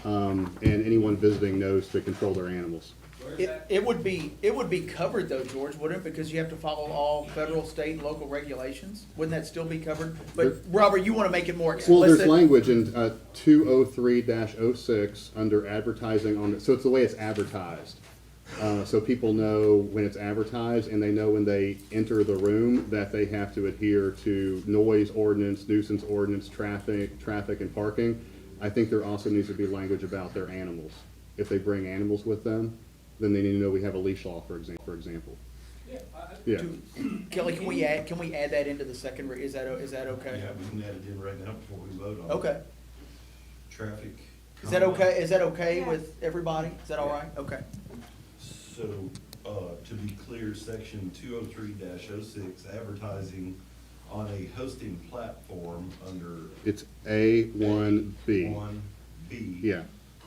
And anyone visiting knows to control their animals. It would be covered though, George, wouldn't it? Because you have to follow all federal, state, and local regulations. Wouldn't that still be covered? But Robert, you want to make it more explicit? Well, there's language in 203-06 under advertising so it's the way it's advertised. So people know when it's advertised, and they know when they enter the room that they have to adhere to noise ordinance, nuisance ordinance, traffic and parking. I think there also needs to be language about their animals. If they bring animals with them, then they need to know we have a leash law, for example. Yeah. Kelly, can we add that into the second, is that okay? Yeah, we can add it in right now before we vote on it. Okay. Traffic. Is that okay with everybody? Is that all right? Okay. So, to be clear, section 203-06, advertising on a hosting platform under It's A1B. 1B. Yeah.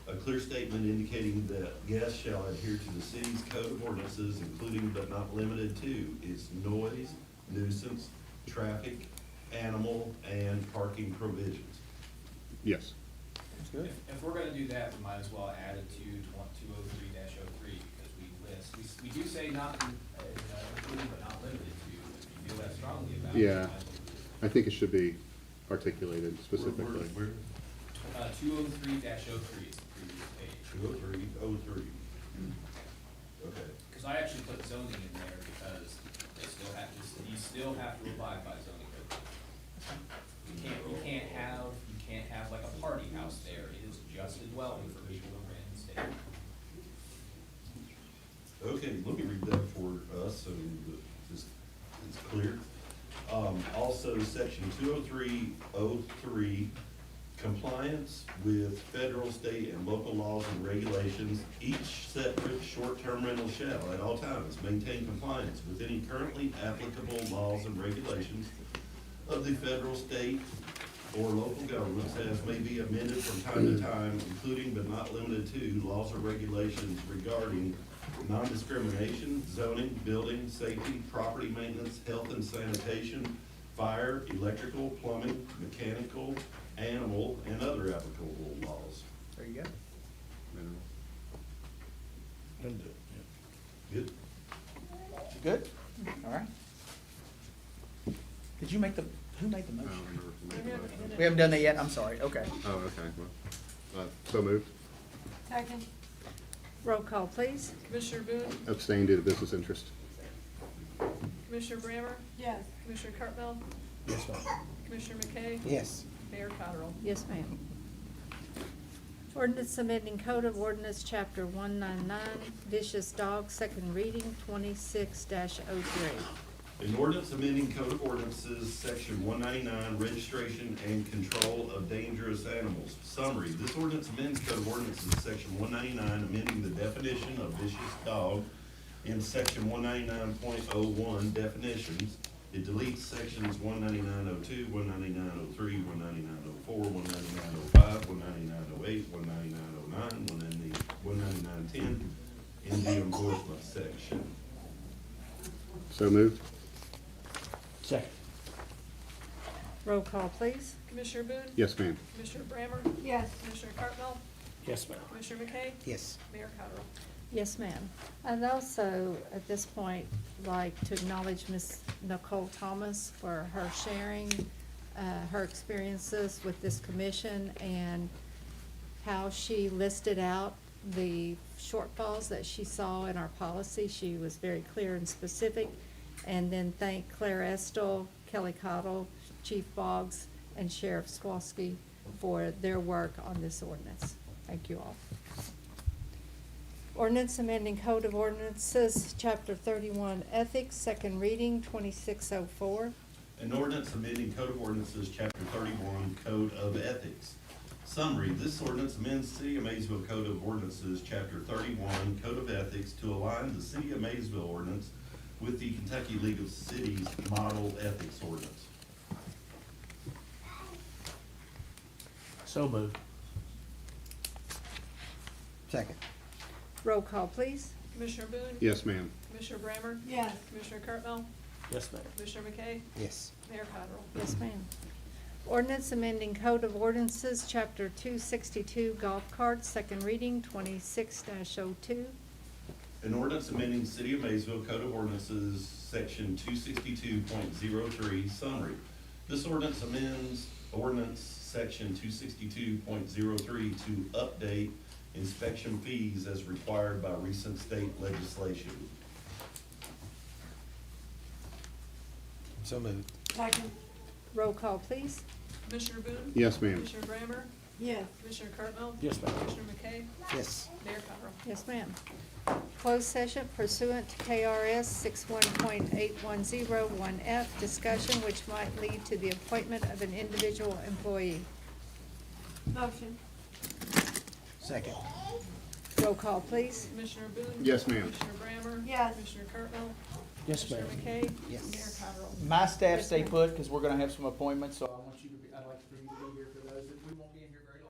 A clear statement indicating that guests shall adhere to the city's code of ordinances, including but not limited to its noise, nuisance, traffic, animal, and parking provisions. Yes. That's good. If we're gonna do that, we might as well add it to 203-03, because we list, we do say not, including but not limited to, if you feel that strongly about it. Yeah. you might as well do it. I think it should be articulated specifically. Where? 203-03 is the previous page. 203-03. Okay. Because I actually put zoning in there because they still have to, you still have to abide by zoning code. You can't have like a party house there. It is just a dwelling for people to rent and stay. Okay, let me read that for us so that it's clear. Also, section 203-03, compliance with federal, state, and local laws and regulations. Each separate short-term rental shall at all times maintain compliance with any currently applicable laws and regulations of the federal, state, or local governments as may be amended from time to time, including but not limited to laws or regulations regarding non-discrimination, zoning, building, safety, property maintenance, health and sanitation, fire, electrical, plumbing, mechanical, animal, and other applicable laws. There you go. Good? Good? All right. Did you make who made the I don't motion? remember if we made the motion. We haven't done that yet? I'm sorry. Okay. Oh, okay. Well, so moved. Second. Roll call, please. Commissioner Boone, Abstain due to business interest. Commissioner Brammer, Yes. Commissioner Cartwell, Yes, ma'am. Commissioner McKay, Yes. Mayor Cottrell. Yes, ma'am. Ordinance amending Code of Ordinance, Chapter 199, vicious dogs, second reading, 26-03. An ordinance amending Code of Ordinances, Section 199, registration and control of dangerous animals. Summary, this ordinance amends Code of Ordinances, Section 199, amending the definition of vicious dog in Section 199.01 definitions. It deletes Sections 199.02, 199.03, 199.04, 199.05, 199.08, 199.09, 199.10 in the enforcement section. So moved. Second. Roll call, please. Commissioner Boone, Yes, ma'am. Commissioner Brammer, Yes. Commissioner Cartwell, Yes, ma'am. Commissioner McKay, Yes. Mayor Cottrell. Yes, ma'am. I'd also, at this point, like to acknowledge Ms. Nicole Thomas for her sharing her experiences with this commission and how she listed out the shortfalls that she saw in our policy. She was very clear and specific. And then thank Claire Estel, Kelly Cottle, Chief Boggs, and Sheriff Skowski for their work on this ordinance. Thank you all. Ordinance amending Code of Ordinances, Chapter 31, Ethics, second reading, 2604. An ordinance amending Code of Ordinances, Chapter 31, Code of Ethics. Summary, this ordinance amends City of Maysville Code of Ordinances, Chapter 31, Code of Ethics to align the City of Maysville ordinance with the Kentucky League of Cities Model Ethics Ordinance. So moved. Second. Roll call, please. Commissioner Boone, Yes, ma'am. Commissioner Brammer, Yes. Commissioner Cartwell, Yes, ma'am. Commissioner McKay, Yes. Mayor Cottrell. Yes, ma'am. Ordinance amending Code of Ordinances, Chapter 262, Golf Carts, second reading, 26-02. An ordinance amending City of Maysville Code of Ordinances, Section 262.03, summary. This ordinance amends ordinance Section 262.03 to update inspection fees as required by recent state legislation. So moved. Second. Roll call, please. Commissioner Boone? Yes, ma'am. Commissioner Brammer? Yes. Commissioner Cardinal? Yes, ma'am. Commissioner McKay? Yes. Mayor Cottrell? Yes, ma'am. Closed session pursuant to KRS 61.8101F, discussion which might lead to the appointment of an individual employee. Motion. Second. Roll call, please. Commissioner Boone? Yes, ma'am. Commissioner Brammer? Yes. Commissioner Cardinal? Yes, Commissioner ma'am. McKay? Yes. Mayor Cottrell? My staff Yes, stay ma'am. put, because we're gonna have some appointments, so I want you to be, I'd like for you to be here for those, we won't be in here very long.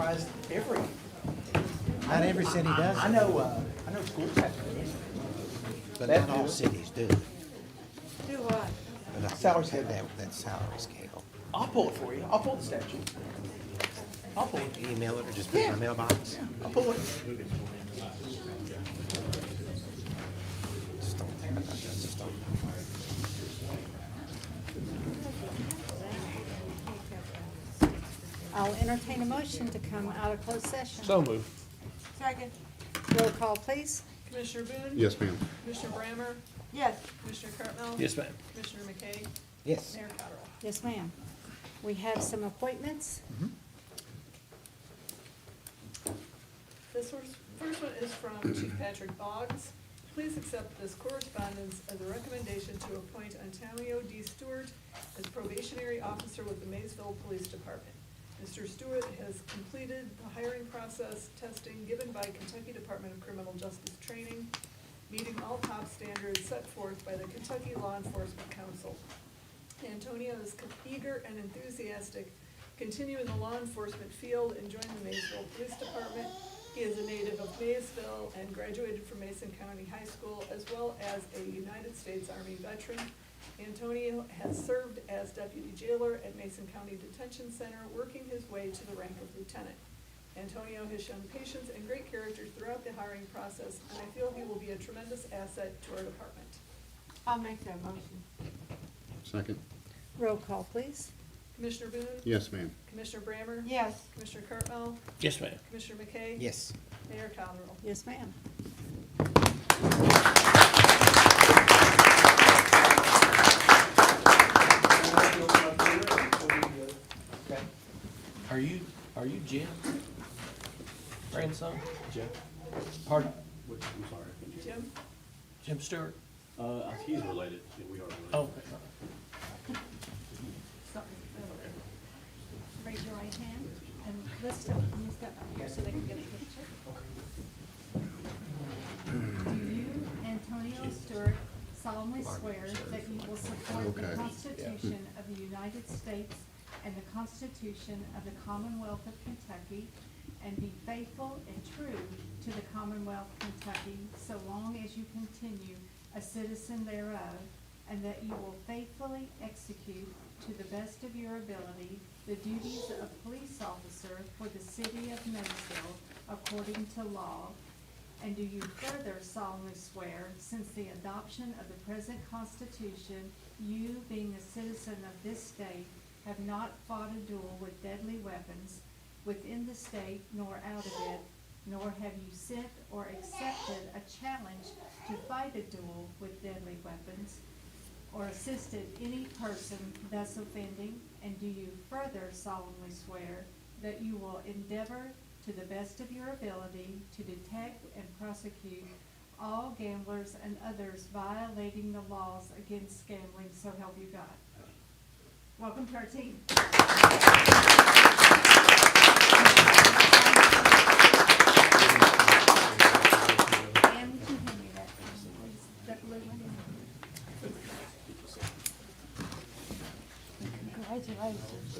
authorized every. Not every city does. I know schools have to do it. But That not all do. cities do. Do what? But I Salary had scale. that salary scale. I'll pull it for you. I'll pull the statute. I'll pull it. Email it or just put it in my mailbox. I'll pull it. Just don't think about that. Just don't. I'll entertain a motion to come out of closed session. So moved. Second. Roll call, please. Commissioner Boone? Yes, ma'am. Commissioner Brammer? Yes. Commissioner Cartwell? Yes, ma'am. Commissioner McKay? Yes. Mayor Cottrell? Yes, ma'am. We have some appointments. This first one is from Chief Patrick Boggs. Please accept this correspondence as a recommendation to appoint Antonio D. Stewart as probationary officer with the Maysville Police Department. Mr. Stewart has completed the hiring process testing given by Kentucky Department of Criminal Justice Training, meeting all top standards set forth by the Kentucky Law Enforcement Council. Antonio is eager and enthusiastic, continue in the law enforcement field and join the Maysville Police Department. He is a native of Maysville and graduated from Mason County High School, as well as a United States Army veteran. Antonio has served as deputy jailer at Mason County Detention Center, working his way to the rank of lieutenant. Antonio has shown patience and great character throughout the hiring process, and I feel he will be a tremendous asset to our department. I'll make that motion. Second. Roll call, please. Commissioner Boone? Yes, ma'am. Commissioner Brammer? Yes. Commissioner Cartwell? Yes, ma'am. Commissioner McKay? Yes. Mayor Cottrell? Yes, ma'am. Okay. Are you Jim? Grandson? Jim. Pardon? Which, I'm sorry. Jim? Jim Stewart? He's related, we are related. Oh. Raise your right hand and let's step up here so they can get a picture. Do you, Antonio Stewart, solemnly swear that you will support the Okay. Constitution of the United States and the Constitution of the Commonwealth of Kentucky, and be faithful and true to the Commonwealth of Kentucky so long as you continue a citizen thereof, and that you will faithfully execute to the best of your ability the duties of police officer for the city of Maysville according to law? And do you further solemnly swear, since the adoption of the present Constitution, you, being a citizen of this state, have not fought a duel with deadly weapons within the state nor out of it, nor have you sent or accepted a challenge to fight a duel with deadly weapons, or assisted any person thus offending? And do you further solemnly swear that you will endeavor to the best of your ability to detect and prosecute all gamblers and others violating the laws against gambling, so help you God? Welcome to our team. And we can hand you that, please. That blue one. Congratulations.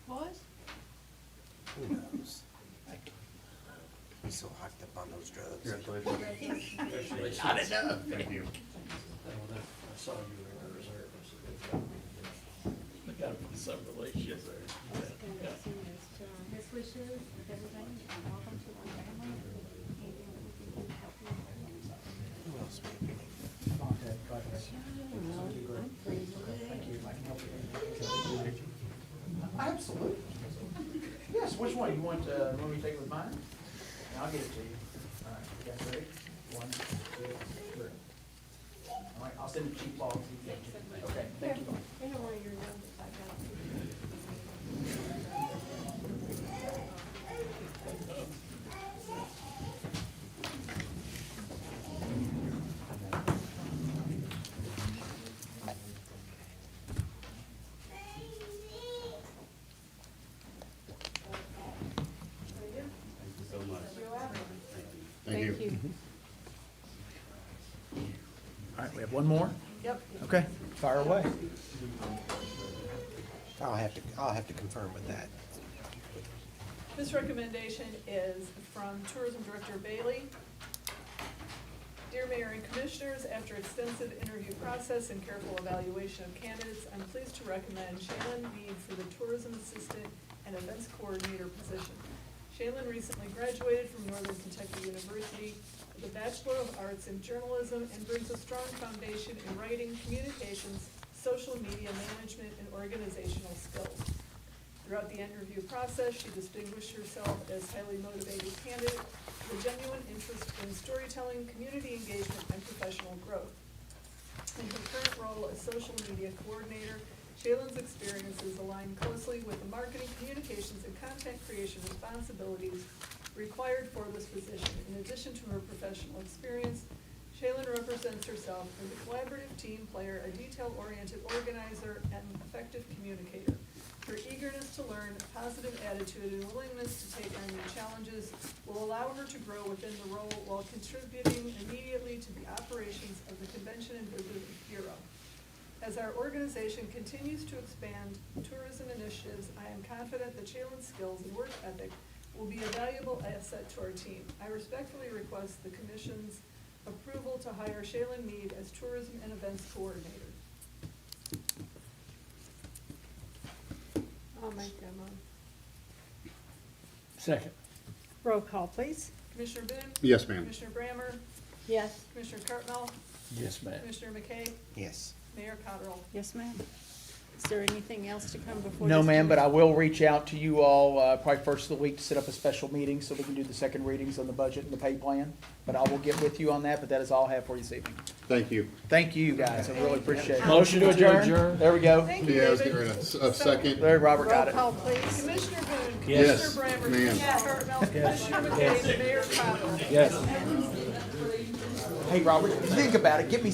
What? Who knows? He's so hyped up on those drugs. I didn't know. Thank you. I saw you were in the reserve. They got some relationship there. Yeah. Best wishes, everything, and welcome to our family. Anything that we can do to help you. Who else maybe? Absolutely. Yes, which one? You want me to take it with mine? I'll give it to you. All right, you guys ready? 1, 2, 3. All right, I'll send it to Chief Boggs. Okay, thank you. I know one of your numbers I got. Thank you. you. All right, we have one more? Yep. Okay, fire away. I'll have to confirm with that. This recommendation is from Tourism Director Bailey. Dear Mayor and Commissioners, after extensive interview process and careful evaluation of candidates, I'm pleased to recommend Shaylin Mead for the Tourism Assistant and Events Coordinator position. Shaylin recently graduated from Northern Kentucky University with a Bachelor of Arts in Journalism and brings a strong foundation in writing, communications, social media management, and organizational skills. Throughout the interview process, she distinguished herself as highly motivated candidate with a genuine interest in storytelling, community engagement, and professional growth. In her current role as social media coordinator, Shaylin's experiences align closely with the marketing, communications, and content creation responsibilities required for this position. In addition to her professional experience, Shaylin represents herself as a collaborative team player, a detail-oriented organizer, and an effective communicator. Her eagerness to learn, positive attitude, and willingness to take on new challenges will allow her to grow within the role while contributing immediately to the operations of the Convention and Visitors Bureau. As our organization continues to expand tourism initiatives, I am confident that Shaylin's skills and work ethic will be a valuable asset to our team. I respectfully request the Commission's approval to hire Shaylin Mead as Tourism and Events Coordinator. I'll make that motion. Second. Roll call, please. Commissioner Boone? Yes, ma'am. Commissioner Brammer? Yes. Commissioner Cartmel? Yes, ma'am. Commissioner McKay? Yes. Mayor Cottrell? Yes, ma'am. Is there anything else to come before? No, this ma'am, but I commission? will reach out to you all, probably first of the week to set up a special meeting so we can do the second readings on the budget and the pay plan. But I will get with you on that, but that is all I have for you this evening. Thank you. Thank you, guys. I really appreciate it. Motion to adjourn. There we go. Thank you, Yeah, I was David. getting rid of a second. There, Robert got Roll it. call, please. Commissioner Boone? Yes. Commissioner Brammer? Ma'am. Commissioner Cartmel? Commissioner McKay? Mayor Cottrell? Yes. Hey, Robert, think about it. Get me